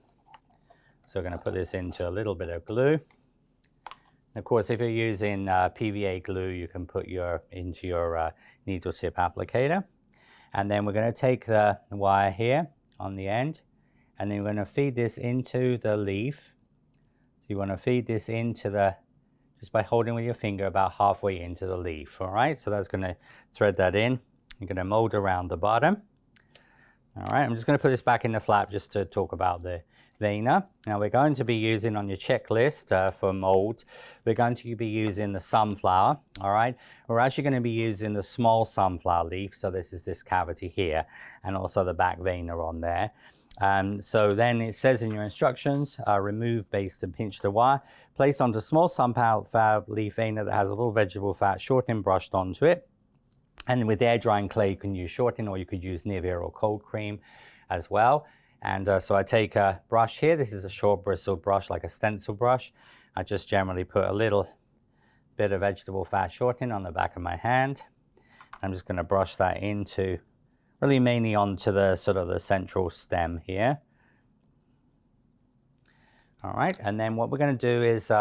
so we're going to put this into a little bit of glue. And of course, if you're using PVA glue, you can put into your needle tip applicator. And then we're going to take the wire here on the end, and then we're going to feed this into the leaf. You want to feed this into just by holding with your finger about halfway into the leaf. All right, so that's going to thread that in. You're going to mold around the bottom. All right, I'm just going to put this back in the flap just to talk about the veiner. Now we're going to be using on your checklist for molds, we're going to be using the sunflower. All right, we're actually going to be using the small sunflower leaf. So this is this cavity here, and also the back veiner on there. So then it says in your instructions, remove base and pinch the wire. Place onto small sunflower leaf veiner that has a little vegetable fat shortening brushed onto it. And with air drying clay, you can use shortening, or you could use Nivea or cold cream as well. And so I take a brush here. This is a short bristled brush, like a stencil brush. I just generally put a little bit of vegetable fat shortening on the back of my hand. I'm just going to brush that into, really mainly onto the sort of the central stem here. All right, and then what we're going to do is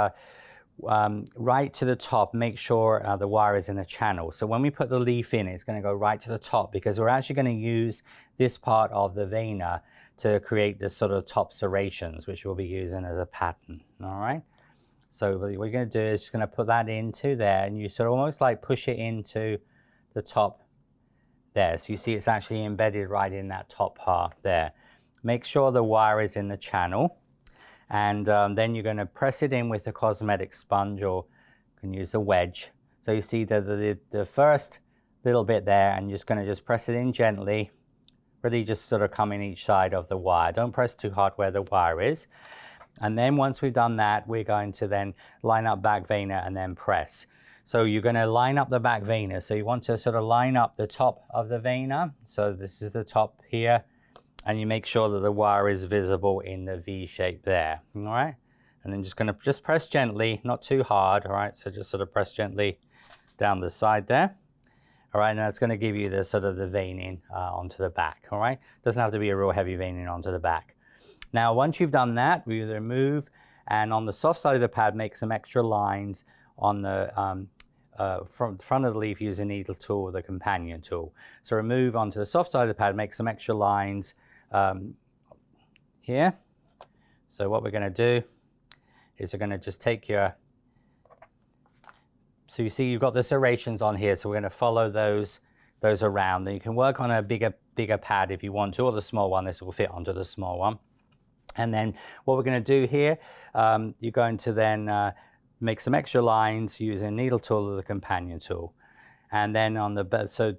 right to the top, make sure the wire is in a channel. So when we put the leaf in, it's going to go right to the top because we're actually going to use this part of the vena to create this sort of top serrations, which we'll be using as a pattern. All right. So what we're going to do is just going to put that into there, and you sort of almost like push it into the top there. So you see it's actually embedded right in that top part there. Make sure the wire is in the channel. And then you're going to press it in with a cosmetic sponge, or you can use a wedge. So you see the first little bit there, and you're just going to just press it in gently, really just sort of come in each side of the wire. Don't press too hard where the wire is. And then once we've done that, we're going to then line up back vena and then press. So you're going to line up the back vena. So you want to sort of line up the top of the vena. So this is the top here. And you make sure that the wire is visible in the V shape there, all right? And then just press gently, not too hard, all right? So just sort of press gently down the side there, all right? And that's gonna give you the sort of the veining onto the back, all right? Doesn't have to be a real heavy veining onto the back. Now, once you've done that, we remove, and on the soft side of the pad, make some extra lines on the front of the leaf using needle tool or the companion tool. So remove onto the soft side of the pad, make some extra lines here. So what we're going to do is we're going to just take your, so you see you've got the serrations on here, so we're going to follow those around, and you can work on a bigger pad if you want to, or the small one. This will fit onto the small one. And then what we're going to do here, you're going to then make some extra lines using needle tool or the companion tool. And then on the, so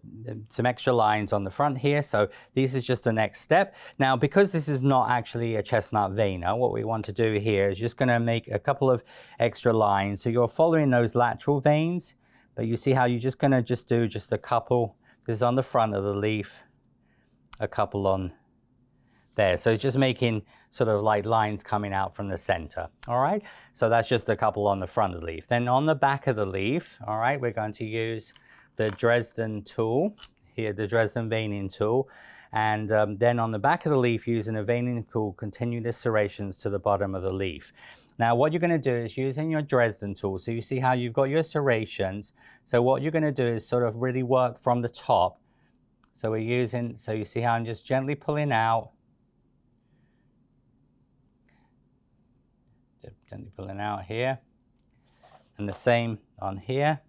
some extra lines on the front here. So this is just the next step. Now, because this is not actually a chestnut vena, what we want to do here is just going to make a couple of extra lines. So you're following those lateral veins, but you see how you're just going to do just a couple. This is on the front of the leaf, a couple on there. So it's just making sort of like lines coming out from the center. All right. So that's just a couple on the front of the leaf. Then on the back of the leaf, all right, we're going to use the Dresden tool here, the Dresden veining tool. And then on the back of the leaf, using a veining tool, continue the serrations to the bottom of the leaf. Now, what you're going to do is using your Dresden tool. So you see how you've got your serrations. So what you're going to do is sort of really work from the top. So we're using, so you see how I'm just gently pulling out. Gently pulling out here. And the same on here.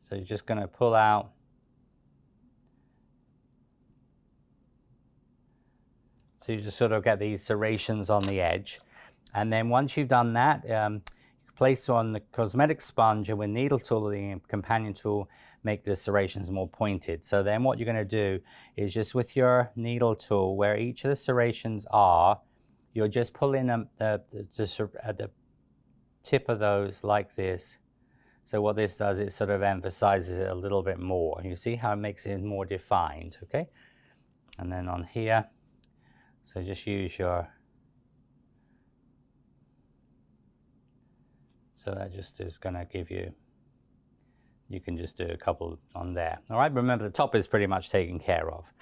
So you're just going to pull out. So you just sort of get these serrations on the edge. And then once you've done that, you place on the cosmetic sponge, and with needle tool or the companion tool, make the serrations more pointed. So then what you're going to do is just with your needle tool, where each of the serrations are, you're just pulling them at the tip of those like this. So what this does, it sort of emphasizes it a little bit more. You see how it makes it more defined, okay? And then on here, so just use your, so that just is going to give you, you can just do a couple on there. All right, remember the top is pretty much taken care of.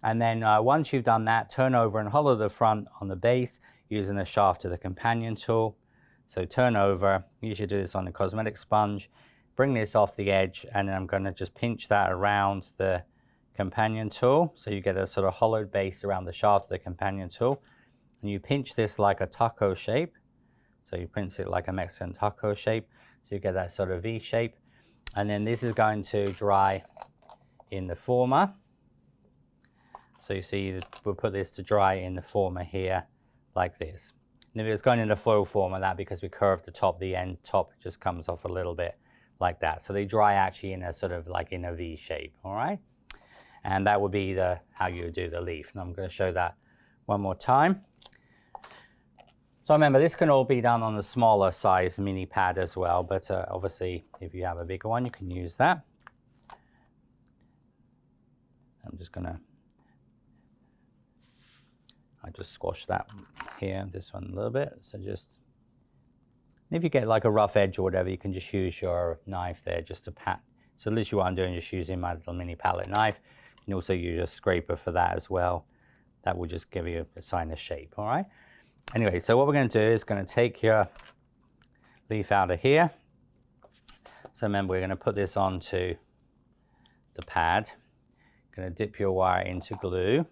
And then once you've done that, turn over and hollow the front on the base using the shaft of the companion tool. So turn over, you should do this on the cosmetic sponge, bring this off the edge, and then I'm going to just pinch that around the companion tool. So you get a sort of hollowed base around the shaft of the companion tool. And you pinch this like a taco shape. So you pinch it like a Mexican taco shape. So you get that sort of V shape. And then this is going to dry in the former. So you see, we'll put this to dry in the former here, like this. And if it's going in the foil former, that because we curved the top, the end top just comes off a little bit like that. So they dry actually in a sort of like in a V shape, all right? And that would be how you would do the leaf. And I'm going to show that one more time. So remember, this can all be done on a smaller size mini pad as well, but obviously if you have a bigger one, you can use that. I'm just going to, I just squash that here, this one a little bit. So just, if you get like a rough edge or whatever, you can just use your knife there just to pat. So literally what I'm doing is just using my little mini palette knife. You can also use a scraper for that as well. That will just give you a sign of shape, all right? Anyway, so what we're going to do is going to take your leaf out of here. So remember, we're going to put this onto the pad. Going to dip your wire into glue.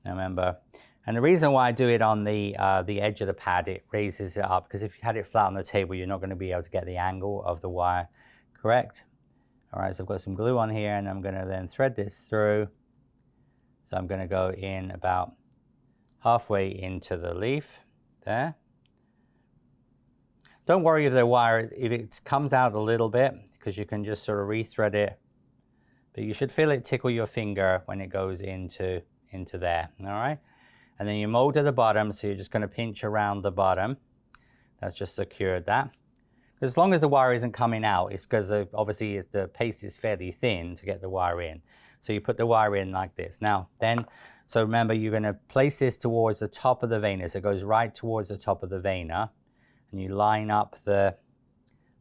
Now remember, and the reason why I do it on the edge of the pad, it raises it up, because if you had it flat on the table, you're not going to be able to get the angle of the wire correct. All right, so I've got some glue on here, and I'm going to then thread this through. So I'm going to go in about halfway into the leaf there. Don't worry if the wire, if it comes out a little bit, because you can just sort of rethread it. But you should feel it tickle your finger when it goes into there, all right? And then you mold to the bottom, so you're just going to pinch around the bottom. That's just secured that. As long as the wire isn't coming out, it's because obviously the paste is fairly thin to get the wire in. So you put the wire in like this. Now, then, so remember, you're going to place this towards the top of the veinner. So it goes right towards the top of the veinner. And you line up the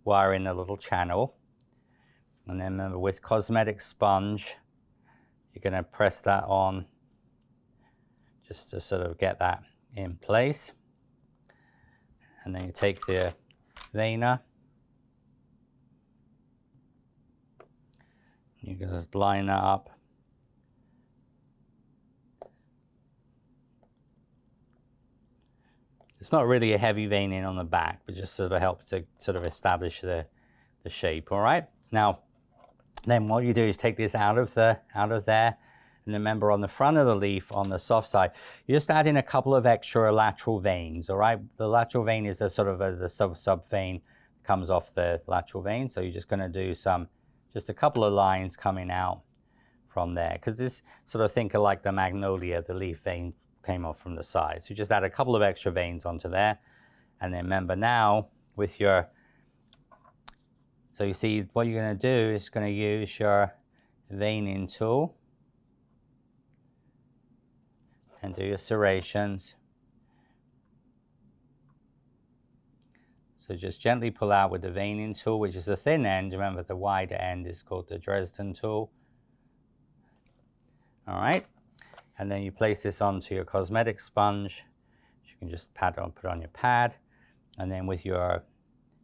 wire in a little channel. And then remember, with cosmetic sponge, you're going to press that on just to sort of get that in place. And then you take the veinner. You're going to line that up. It's not really a heavy veining on the back, but just sort of helps to sort of establish the shape, all right? Now, then what you do is take this out of there, and remember, on the front of the leaf, on the soft side, you're just adding a couple of extra lateral veins, all right? The lateral vein is a sort of the sub vein comes off the lateral vein, so you're just going to do just a couple of lines coming out from there, because this sort of think of like the magnolia, the leaf vein came off from the side. So you just add a couple of extra veins onto there. And then remember now with your, so you see what you're going to do is going to use your veining tool and do your serrations. So just gently pull out with the veining tool, which is the thin end. Remember, the wider end is called the Dresden tool. All right. And then you place this onto your cosmetic sponge, which you can just put on your pad. And then with your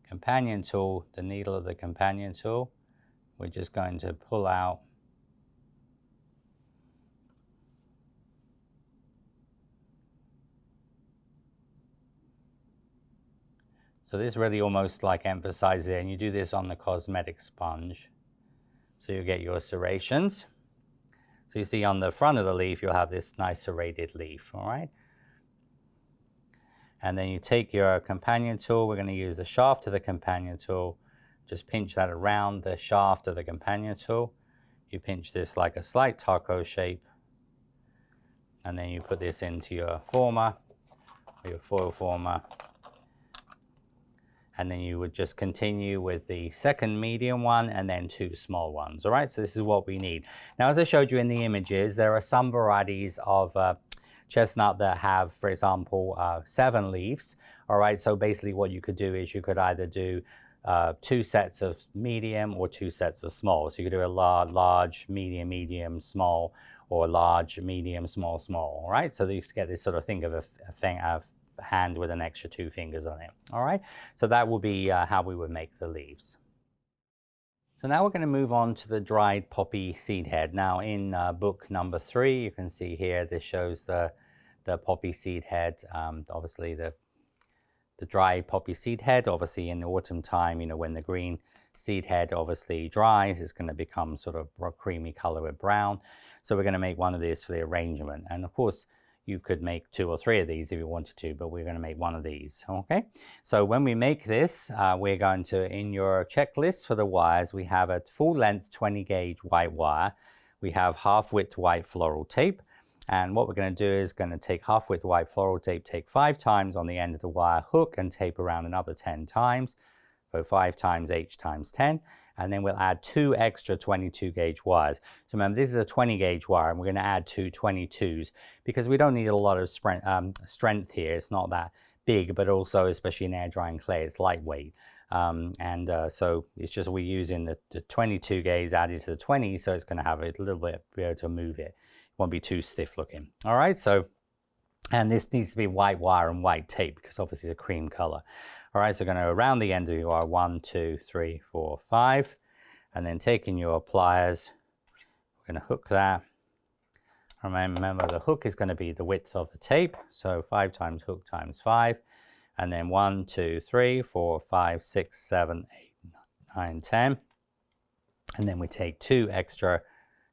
companion tool, the needle of the companion tool, we're just going to pull out so this really almost like emphasizes it, and you do this on the cosmetic sponge. So you get your serrations. So you see on the front of the leaf, you'll have this nice serrated leaf, all right? And then you take your companion tool. We're going to use the shaft of the companion tool. Just pinch that around the shaft of the companion tool. You pinch this like a slight taco shape. And then you put this into your former, or your foil former. And then you would just continue with the second medium one and then two small ones, all right? So this is what we need. Now, as I showed you in the images, there are some varieties of chestnut that have, for example, 7 leaves, all right? So basically what you could do is you could either do 2 sets of medium or 2 sets of small. So you could do a large, medium, medium, small, or large, medium, small, small, all right? So that you get this sort of thing of a hand with an extra 2 fingers on it, all right? So that will be how we would make the leaves. So now we're going to move on to the dried poppy seed head. Now in book number 3, you can see here, this shows the poppy seed head, obviously the dry poppy seed head. Obviously in the autumn time, you know, when the green seed head obviously dries, it's going to become sort of a creamy color with brown. So we're going to make one of these for the arrangement. And of course, you could make 2 or 3 of these if you wanted to, but we're going to make one of these, okay? So when we make this, we're going to, in your checklist for the wires, we have a full length 20 gauge white wire. We have half width white floral tape. And what we're going to do is going to take half width white floral tape, take 5 times on the end of the wire hook and tape around another 10 times. So 5 times H times 10. And then we'll add 2 extra 22 gauge wires. So remember, this is a 20 gauge wire, and we're going to add 2 22s because we don't need a lot of strength here. It's not that big, but also, especially in air drying clay, it's lightweight. So it's just we're using the 22 gauge added to the 20, so it's going to have a little bit, be able to move it. It won't be too stiff looking. All right, so And this needs to be white wire and white tape because obviously it's a cream color. All right, so we're going to around the end of your wire, 1, 2, 3, 4, 5. And then taking your pliers, we're going to hook that. Remember, the hook is going to be the width of the tape. So 5 times hook times 5. And then 1, 2, 3, 4, 5, 6, 7, 8, 9, 10. And then we take 2 extra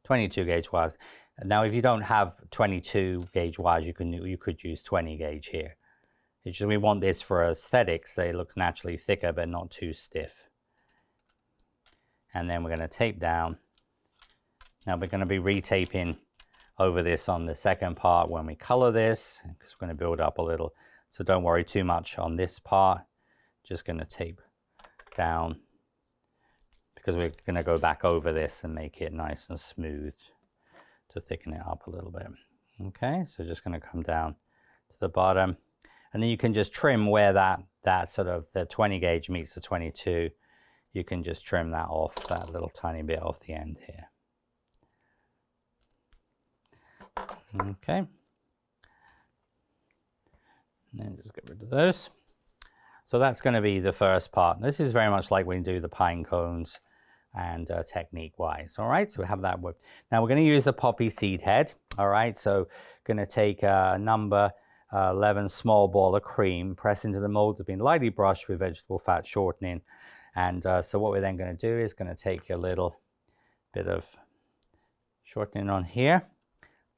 22 gauge wires. Now, if you don't have 22 gauge wires, you could use 20 gauge here. It's just we want this for aesthetics, so it looks naturally thicker but not too stiff. And then we're going to tape down. Now we're going to be retaping over this on the second part when we color this, because we're going to build up a little. So don't worry too much on this part. Just going to tape down because we're going to go back over this and make it nice and smooth to thicken it up a little bit. Okay, so just going to come down to the bottom, and then you can just trim where that sort of the 20 gauge meets the 22. You can just trim that off, that little tiny bit off the end here. Okay, and then just get rid of those. So that's going to be the first part. This is very much like when you do the pine cones and technique wise. All right, so we have that. Now we're going to use the poppy seed head. All right, so going to take a number 11 small ball of cream, press into the mold that's been lightly brushed with vegetable fat shortening. And so what we're then going to do is going to take a little bit of shortening on here.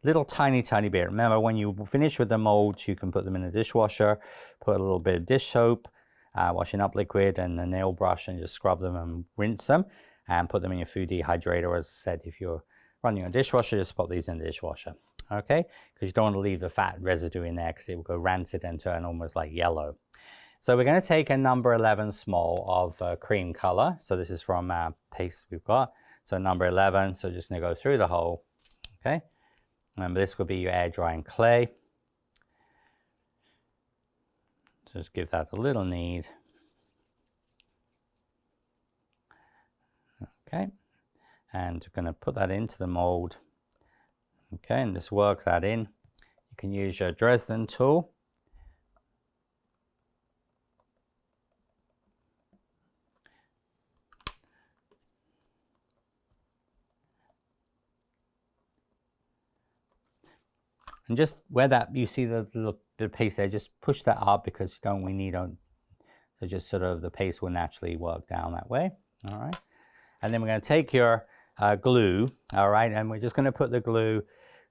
Little tiny bit. Remember, when you finish with the molds, you can put them in the dishwasher, put a little bit of dish soap, washing up liquid, and a nail brush, and just scrub them and rinse them, and put them in your food dehydrator. As I said, if you're running a dishwasher, just put these in the dishwasher, okay? Because you don't want to leave the fat residue in there because it will go rancid and turn almost like yellow. So we're going to take a number 11 small of cream color. So this is from our paste we've got. So number 11, so just going to go through the hole, okay? Remember, this will be your air drying clay. Just give that a little knead. Okay, and we're going to put that into the mold. Okay, and just work that in. You can use your Dresden tool. And just where that you see the little bit of paste there, just push that up because we need so just sort of the paste will naturally work down that way. All right, and then we're going to take your glue. All right, and we're just going to put the glue.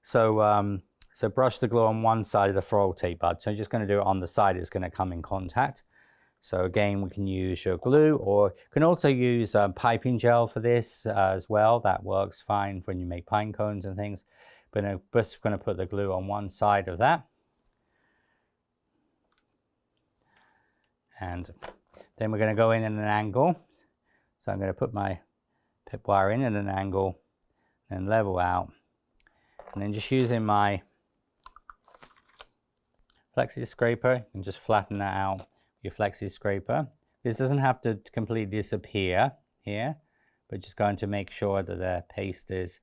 So so brush the glue on one side of the floral tape bud. So you're just going to do it on the side it's going to come in contact. So again, we can use your glue, or you can also use piping gel for this as well. That works fine when you make pine cones and things. But I'm just going to put the glue on one side of that. And then we're going to go in at an angle. So I'm going to put my pip wire in at an angle and level out. And then just using my flexi scraper, you can just flatten that out with your flexi scraper. This doesn't have to completely disappear here, but just going to make sure that the paste is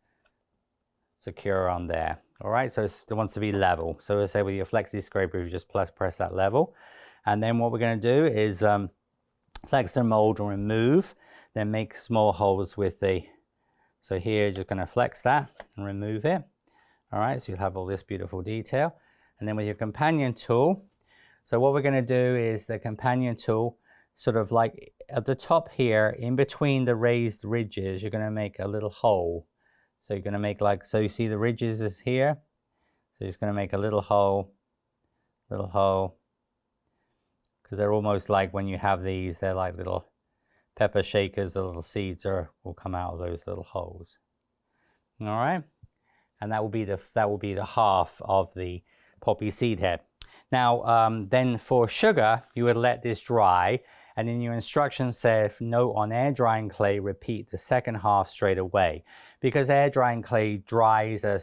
secure on there. All right, so it wants to be level. So let's say with your flexi scraper, you just press that level. And then what we're going to do is flex the mold and remove, then make small holes with the, so here you're just going to flex that and remove it. All right, so you'll have all this beautiful detail. And then with your companion tool, so what we're going to do is the companion tool, sort of like at the top here, in between the raised ridges, you're going to make a little hole. So you're going to make like, so you see the ridges is here. So you're just going to make a little hole, because they're almost like when you have these, they're like little pepper shakers. The little seeds will come out of those little holes. All right, and that will be the half of the poppy seed head. Now, then for sugar, you would let this dry, and in your instructions say, if note on air drying clay, repeat the second half straight away, because air drying clay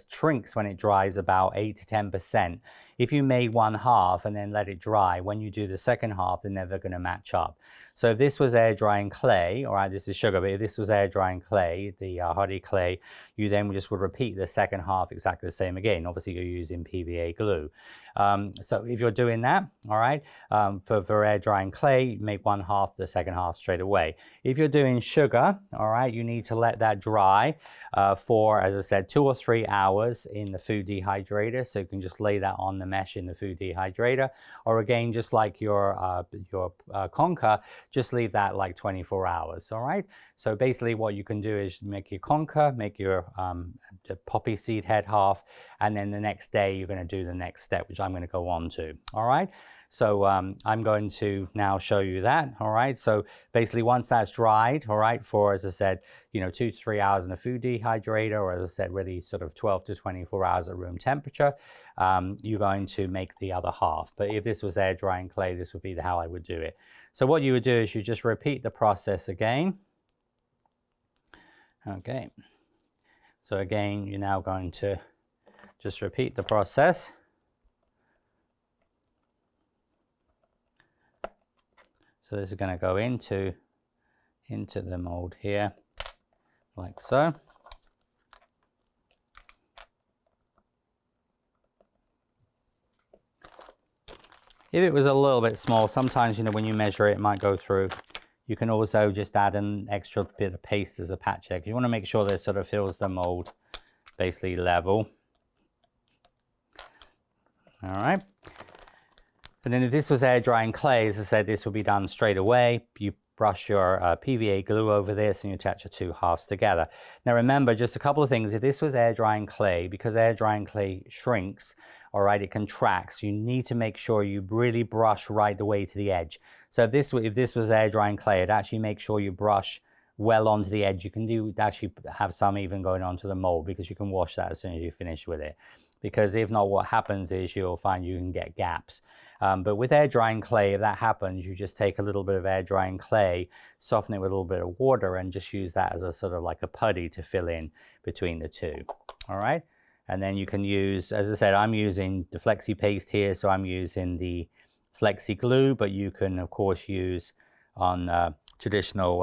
shrinks when it dries about 8 to 10%. if you made one half and then let it dry, when you do the second half, they're never going to match up. So if this was air drying clay, all right, this is sugar, but if this was air drying clay, the hardy clay, you then just would repeat the second half exactly the same again. Obviously, you're using PVA glue. So if you're doing that, all right, for air drying clay, make one half, the second half straight away. If you're doing sugar, all right, you need to let that dry for, as I said, 2 or 3 hours in the food dehydrator. So you can just lay that on the mesh in the food dehydrator, or again, just like your conker, just leave that like 24 hours, all right? So basically what you can do is make your conker, make your poppy seed head half, and then the next day you're going to do the next step, which I'm going to go on to, all right? So I'm going to now show you that, all right? So basically once that's dried, all right, for, as I said, 2 to 3 hours in the food dehydrator, or as I said, really sort of 12 to 24 hours at room temperature, you're going to make the other half. But if this was air drying clay, this would be how I would do it. So what you would do is you just repeat the process again. Okay. So again, you're now going to just repeat the process. So this is going to go into the mold here, like so. If it was a little bit small, sometimes, when you measure it, it might go through. You can also just add an extra bit of paste as a patch there, because you want to make sure that it sort of fills the mold basically level. All right. And then if this was air drying clay, as I said, this will be done straight away. You brush your PVA glue over this and you attach the two halves together. Now remember, just a couple of things. If this was air drying clay, because air drying clay shrinks, all right, it contracts, you need to make sure you really brush right the way to the edge. So if this was air drying clay, it actually make sure you brush well onto the edge. You can actually have some even going onto the mold, because you can wash that as soon as you finish with it. Because if not, what happens is you'll find you can get gaps. But with air drying clay, if that happens, you just take a little bit of air drying clay, soften it with a little bit of water, and just use that as a sort of like a putty to fill in between the two. All right. And then you can use, as I said, I'm using the flexi paste here, so I'm using the flexi glue, but you can of course use on traditional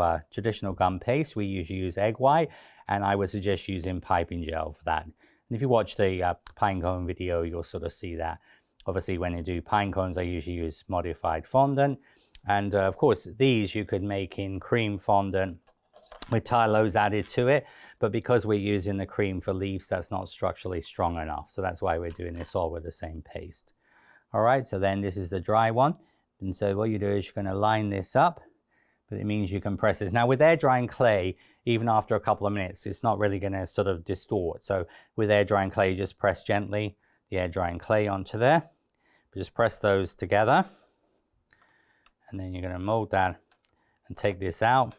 gum paste. We usually use egg white, and I would suggest using piping gel for that. And if you watch the pine cone video, you'll sort of see that. Obviously, when you do pine cones, I usually use modified fondant. And of course, these you could make in cream fondant with tylose added to it. But because we're using the cream for leaves, that's not structurally strong enough. So that's why we're doing this all with the same paste. All right, so then this is the dry one. And so what you do is you're going to line this up. But it means you can press this. Now with air drying clay, even after a couple of minutes, it's not really going to sort of distort. So with air drying clay, you just press gently the air drying clay onto there. But just press those together. And then you're going to mold that and take this out.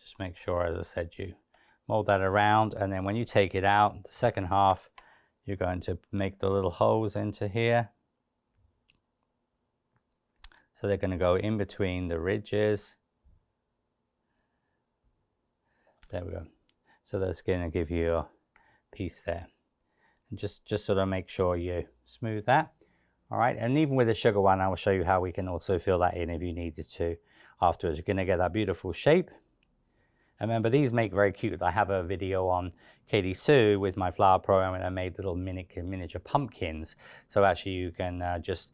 Just make sure, as I said, you mold that around. And then when you take it out, the second half, you're going to make the little holes into here. So they're going to go in between the ridges. There we go. So that's going to give you a piece there. And just sort of make sure you smooth that. All right. And even with the sugar one, I will show you how we can also fill that in if you needed to afterwards. You're going to get that beautiful shape. And remember, these make very cute. I have a video on Katie Sue with my flower program, and I made little miniature pumpkins. So actually you can just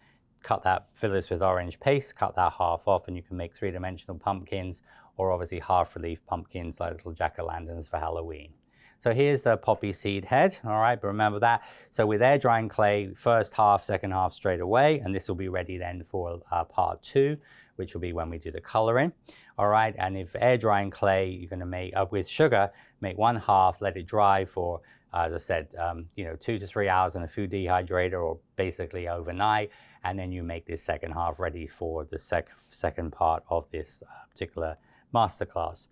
fill this with orange paste, cut that half off, and you can make three-dimensional pumpkins, or obviously half-relief pumpkins like little jack-o'-lanterns for Halloween. So here's the poppy seed head, all right, but remember that. So with air drying clay, first half, second half straight away, and this will be ready then for part 2, which will be when we do the coloring, all right. And if air drying clay, you're going to make with sugar, make one half, let it dry for, as I said, 2 to 3 hours in a food dehydrator, or basically overnight, and then you make this second half ready for the second part of this particular masterclass.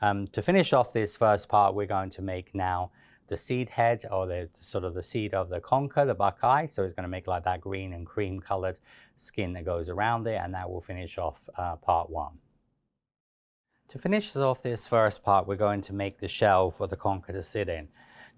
To finish off this first part, we're going to make now the seed head, or the sort of the seed of the conker, the buckeye. So it's going to make like that green and cream colored skin that goes around it, and that will finish off part 1. To finish off this first part, we're going to make the shell for the conker to sit in.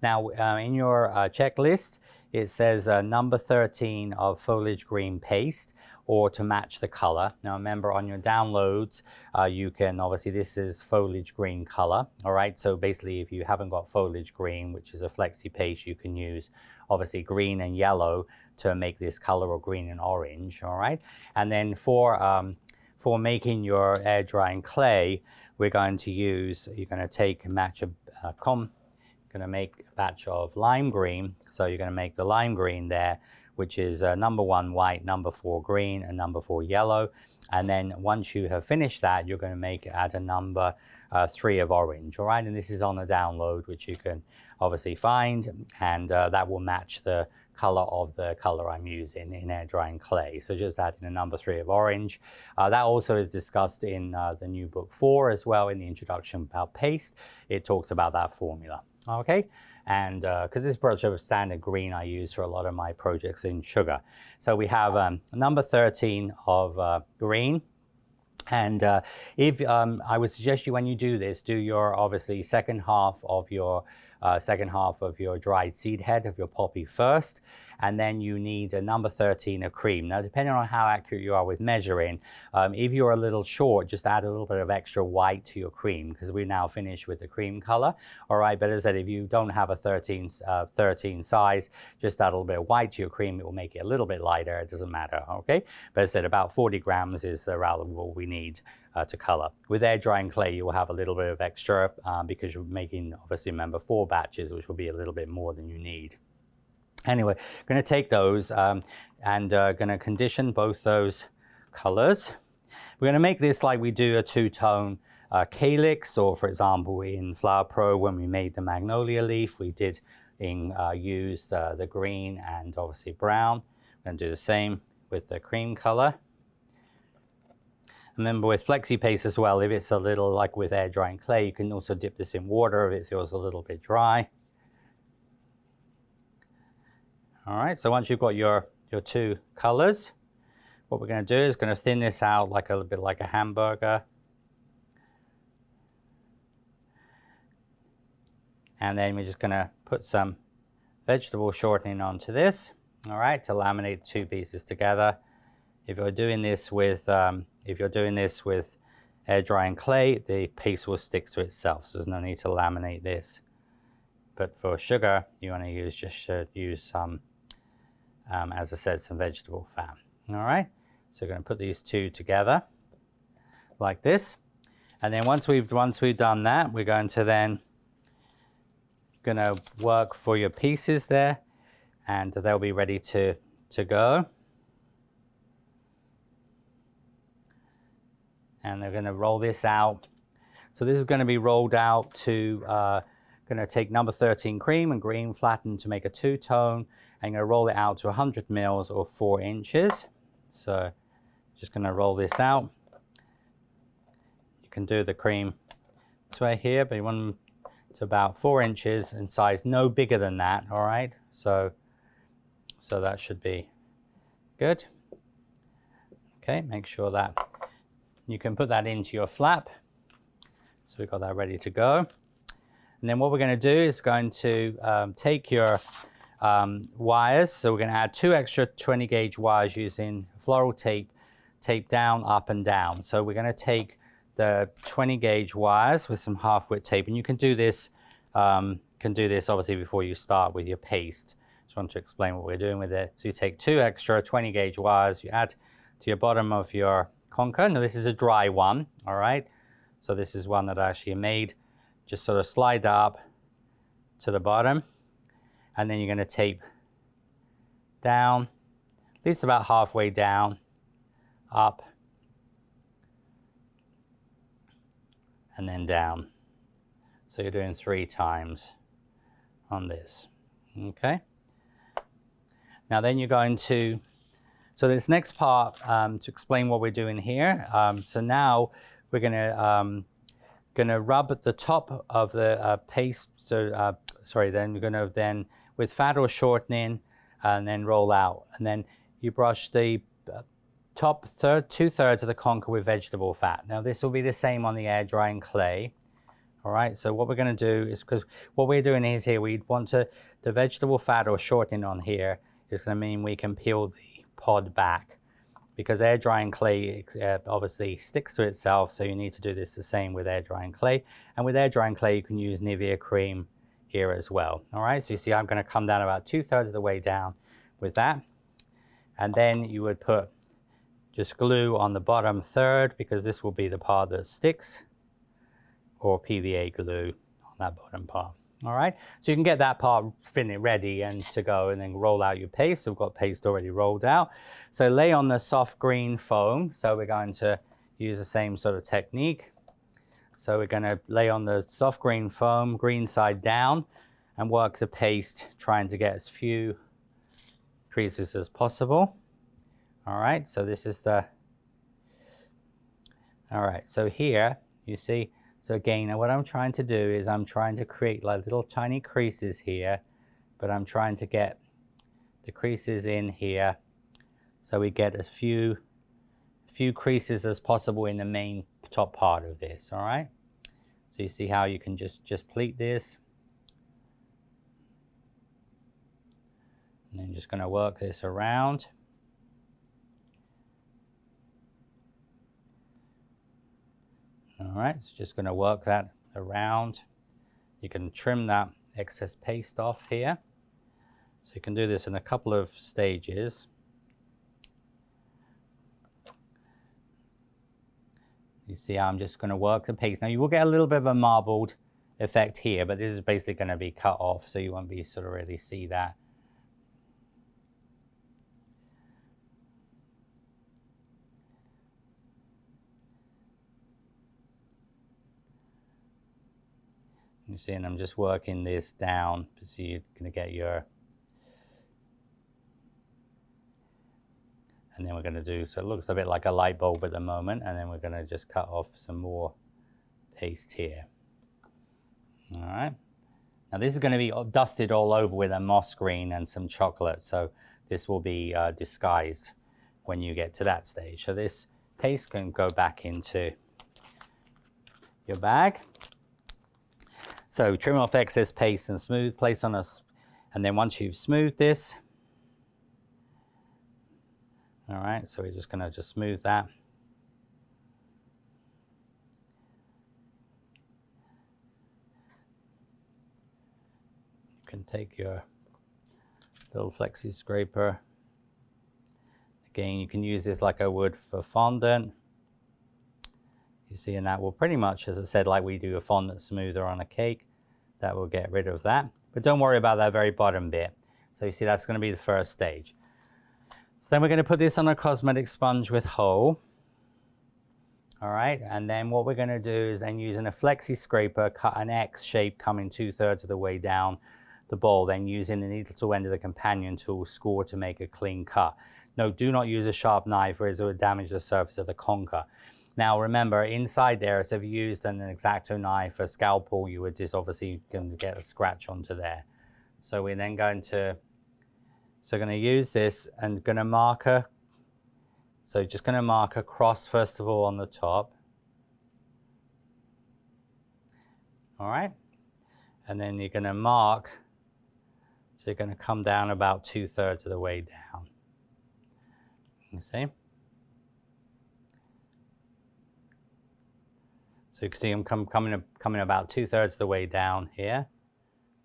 Now, in your checklist, it says number 13 of Foliage green paste, or to match the color. Now remember, on your downloads, you can, obviously this is Foliage green color, all right? So basically if you haven't got Foliage green, which is a flexi paste, you can use obviously green and yellow to make this color, or green and orange, all right? And then for making your air drying clay, we're going to use, you're going to take a match of going to make a batch of lime green. So you're going to make the lime green there, which is number 1 white, number 4 green, and number 4 yellow. And then once you have finished that, you're going to add a number 3 of orange, all right? And this is on a download, which you can obviously find, and that will match the color of the color I'm using in air drying clay. So just adding a number 3 of orange. That also is discussed in the new book 4 as well, in the introduction about paste. It talks about that formula. Okay, and because this brush of standard green I use for a lot of my projects in sugar. So we have number 13 of green. And if I would suggest you, when you do this, do your obviously second half of your dried seed head of your poppy first, and then you need a number 13 of cream. Now, depending on how accurate you are with measuring, if you're a little short, just add a little bit of extra white to your cream, because we're now finished with the cream color. All right, but as I said, if you don't have a 13 size, just add a little bit of white to your cream. It will make it a little bit lighter. It doesn't matter, okay? But as I said, about 40 grams is around what we need to color. With air drying clay, you will have a little bit of extra because you're making, obviously, remember, 4 batches, which will be a little bit more than you need. Anyway, going to take those and going to condition both those colors. We're going to make this like we do a 2-tone calyx, or for example in Flower Pro when we made the magnolia leaf, we did use the green and obviously brown. We're going to do the same with the cream color. Remember, with flexi paste as well, if it's a little like with air drying clay, you can also dip this in water if it feels a little bit dry. All right, so once you've got your 2 colors, what we're going to do is going to thin this out like a little bit like a hamburger. And then we're just going to put some vegetable shortening onto this, all right, to laminate 2 pieces together. If you're doing this with air drying clay, the paste will stick to itself, so there's no need to laminate this. But for sugar, you want to use some, as I said, some vegetable fat. All right, so we're going to put these 2 together like this, and then once we've done that, we're going to work for your pieces there, and they'll be ready to go. And they're going to roll this out. So this is going to be rolled out to, going to take number 13 cream and green flattened to make a 2-tone, and going to roll it out to 100 mils or 4 inches. So just going to roll this out. You can do the cream this way here, but you want them to about 4 inches in size, no bigger than that, all right? So that should be good. Okay, make sure that you can put that into your flap. So we've got that ready to go. And then what we're going to do is going to take your wires. So we're going to add 2 extra 20 gauge wires using floral tape down, up and down. So we're going to take the 20 gauge wires with some half width tape, and you can do this obviously before you start with your paste. Just want to explain what we're doing with it. So you take 2 extra 20 gauge wires, you add to your bottom of your conker. Now this is a dry one, all right? So this is one that I actually made. Just sort of slide that up to the bottom, and then you're going to tape down, at least about halfway down, up, and then down. So you're doing 3 times on this, okay? Now then you're going to, so this next part, to explain what we're doing here. So now we're gonna rub at the top of the paste. So then you're gonna with fat or shortening, and then roll out, and then you brush the top 2/3 of the conker with vegetable fat. Now this will be the same on the air drying clay. All right, so what we're going to do is, because what we're doing is here, we want to, the vegetable fat or shortening on here is going to mean we can peel the pod back, because air drying clay obviously sticks to itself, so you need to do this the same with air drying clay. And with air drying clay, you can use Nivea cream here as well. All right, so you see I'm going to come down about 2/3 of the way down with that. And then you would put just glue on the bottom third, because this will be the part that sticks, or PVA glue on that bottom part. All right, so you can get that part ready and to go, and then roll out your paste. We've got paste already rolled out. So lay on the soft green foam. So we're going to use the same sort of technique. So we're going to lay on the soft green foam, green side down, and work the paste, trying to get as few creases as possible. All right, so this is the, all right, so here you see, so again, what I'm trying to do is I'm trying to create like little tiny creases here, but I'm trying to get the creases in here so we get as few creases as possible in the main top part of this. All right, so you see how you can just pleat this, and then just going to work this around. All right, it's just going to work that around. You can trim that excess paste off here. So you can do this in a couple of stages. You see how I'm just going to work the paste. Now you will get a little bit of a marbled effect here, but this is basically going to be cut off, so you won't be sort of really see that. You see, and I'm just working this down, so you're going to get your, and then we're going to do, so it looks a bit like a light bulb at the moment, and then we're going to just cut off some more paste here. All right. Now this is going to be dusted all over with a moss green and some chocolate, so this will be disguised when you get to that stage. So this paste can go back into your bag. So trim off excess paste and smooth, place on us, and then once you've smoothed this, all right, so we're just going to just smooth that. You can take your little flexi scraper. Again, you can use this like I would for fondant. You see, and that will pretty much, as I said, like we do a fondant smoother on a cake, that will get rid of that. But don't worry about that very bottom bit. So you see, that's going to be the first stage. So then we're going to put this on a cosmetic sponge with Ho. All right, and then what we're going to do is then using a flexi scraper, cut an X shape coming 2/3 of the way down the bowl, then using the needle tool end of the companion tool, score to make a clean cut. No, do not use a sharp knife, or it will damage the surface of the conker. Now remember, inside there, so if you used an X-Acto knife or scalpel, you would just obviously going to get a scratch onto there. So we're then going to, use this and going to mark a, so just going to mark a cross first of all on the top. All right, and then you're going to mark, so you're going to come down about 2/3 of the way down. You see? So you can see I'm coming about 2/3 of the way down here.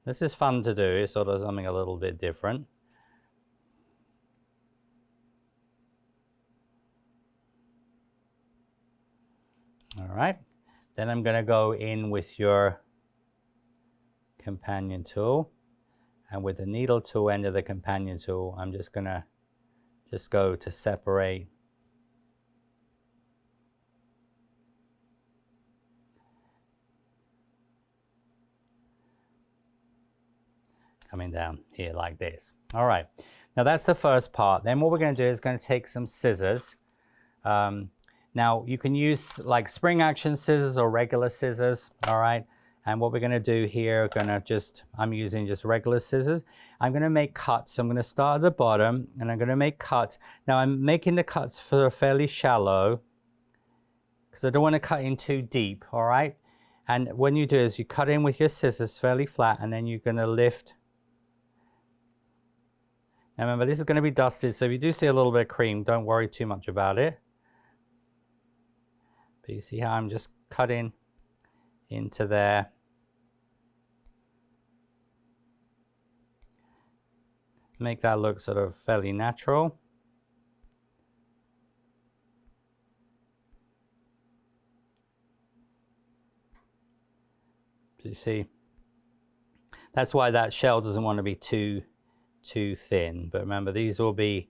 This is fun to do, it's sort of something a little bit different. All right, then I'm going to go in with your companion tool, and with the needle tool end of the companion tool, I'm just going to go to separate coming down here like this. All right, now that's the first part. Then what we're going to do is going to take some scissors. Now you can use like spring action scissors or regular scissors, all right? And what we're going to do here, I'm using just regular scissors. I'm going to make cuts. So I'm going to start at the bottom and I'm going to make cuts. Now I'm making the cuts fairly shallow because I don't want to cut in too deep, all right? And when you do is you cut in with your scissors fairly flat, and then you're going to lift. Now remember, this is going to be dusted, so if you do see a little bit of cream, don't worry too much about it. But you see how I'm just cutting into there. Make that look sort of fairly natural. You see, that's why that shell doesn't want to be too thin. But remember, these will be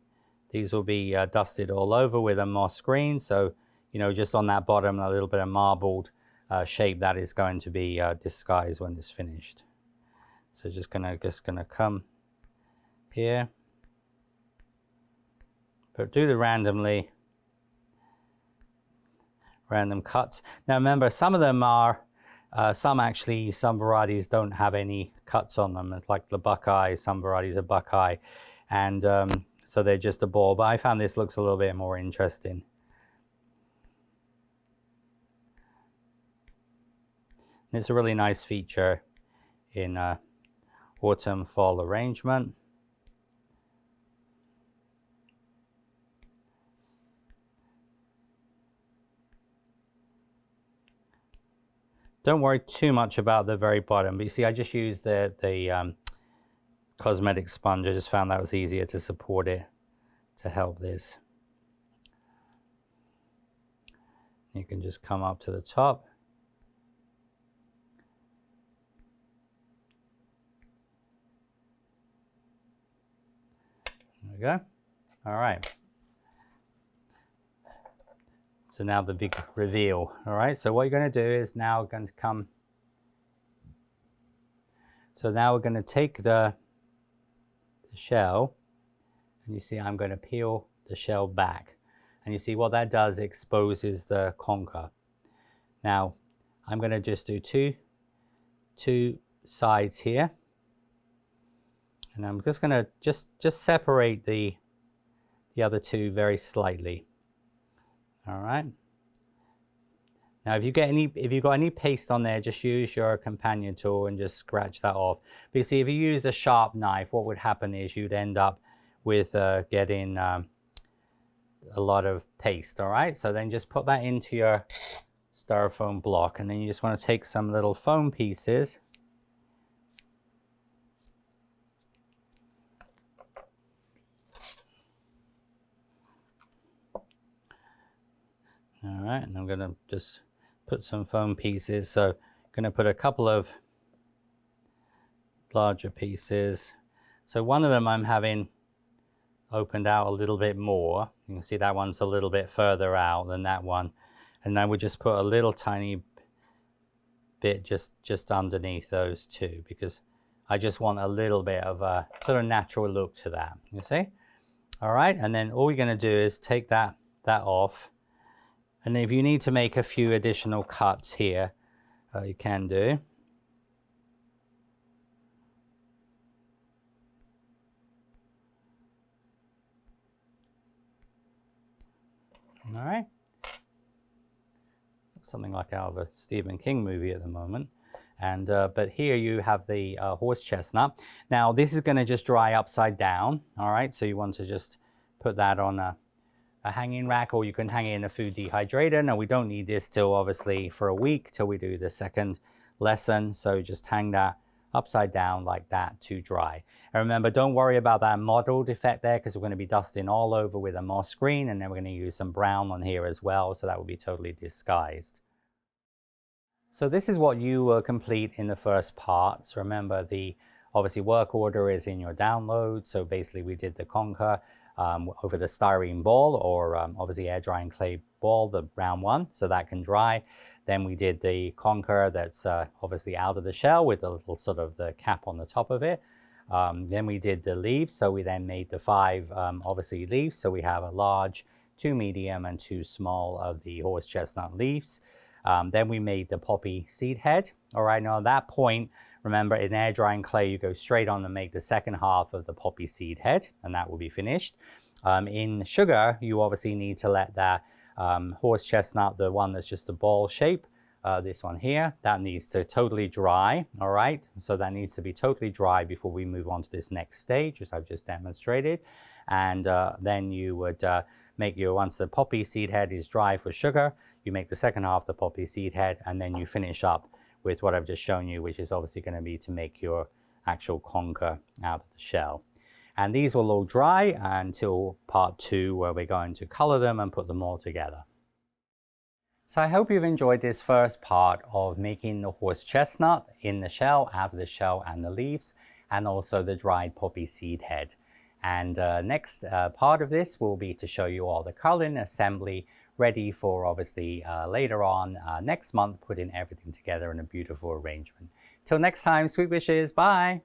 dusted all over with a moss green. So you know, just on that bottom, a little bit of marbled shape that is going to be disguised when it's finished. So just gonna come here, but do the random cuts. Now remember, some of them are. Some varieties don't have any cuts on them, like the Buckeye. Some varieties are Buckeye, and so they're just a ball. But I found this looks a little bit more interesting. And it's a really nice feature in autumn fall arrangement. Don't worry too much about the very bottom, but you see I just used the cosmetic sponge. I just found that was easier to support it, to help this. You can just come up to the top. There we go. All right. So now the big reveal. All right, so what you're going to do is now going to come. So now we're going to take the shell, and you see I'm going to peel the shell back. And you see what that does, exposes the conker. Now I'm going to just do two sides here. And I'm just going to just separate the other two very slightly. All right. Now, if you've got any paste on there, just use your companion tool and just scratch that off. But you see, if you use a sharp knife, what would happen is you'd end up with getting a lot of paste. All right. So then just put that into your styrofoam block, and then you just want to take some little foam pieces. All right, and I'm going to just put some foam pieces. So I'm going to put a couple of larger pieces. So one of them I'm having opened out a little bit more. You can see that one's a little bit further out than that one. And I would just put a little tiny bit just underneath those two, because I just want a little bit of a sort of natural look to that, you see? All right, and then all we're going to do is take that off. And if you need to make a few additional cuts here, you can do. All right. Something like out of a Stephen King movie at the moment. And but here you have the horse chestnut. Now this is going to just dry upside down. All right, so you want to just put that on a hanging rack, or you can hang it in a food dehydrator. Now we don't need this till obviously for a week till we do the second lesson. So just hang that upside down like that to dry. And remember, don't worry about that mottled effect there, because we're going to be dusting all over with a moss green, and then we're going to use some brown on here as well, so that will be totally disguised. So this is what you will complete in the first part. So remember, the obviously work order is in your download. So basically we did the conker over the styrene ball, or obviously air drying clay ball, the brown one, so that can dry. Then we did the conker that's obviously out of the shell with a little sort of the cap on the top of it. Then we did the leaves, so we then made the 5 obviously leaves. So we have a large, 2 medium, and 2 small of the horse chestnut leaves. Then we made the poppy seed head. All right, now at that point, remember, in air drying clay, you go straight on and make the second half of the poppy seed head, and that will be finished. In sugar, you obviously need to let that horse chestnut, the one that's just a ball shape, this one here, that needs to totally dry. All right, so that needs to be totally dry before we move on to this next stage, as I've just demonstrated. And then you would make your, once the poppy seed head is dry for sugar, you make the second half the poppy seed head, and then you finish up with what I've just shown you, which is obviously going to be to make your actual conker out of the shell. And these will all dry until part 2, where we're going to color them and put them all together. So I hope you've enjoyed this first part of making the horse chestnut in the shell, out of the shell and the leaves, and also the dried poppy seed head. And next part of this will be to show you all the coloring assembly ready for obviously later on next month, putting everything together in a beautiful arrangement. Till next time, sweet wishes, bye!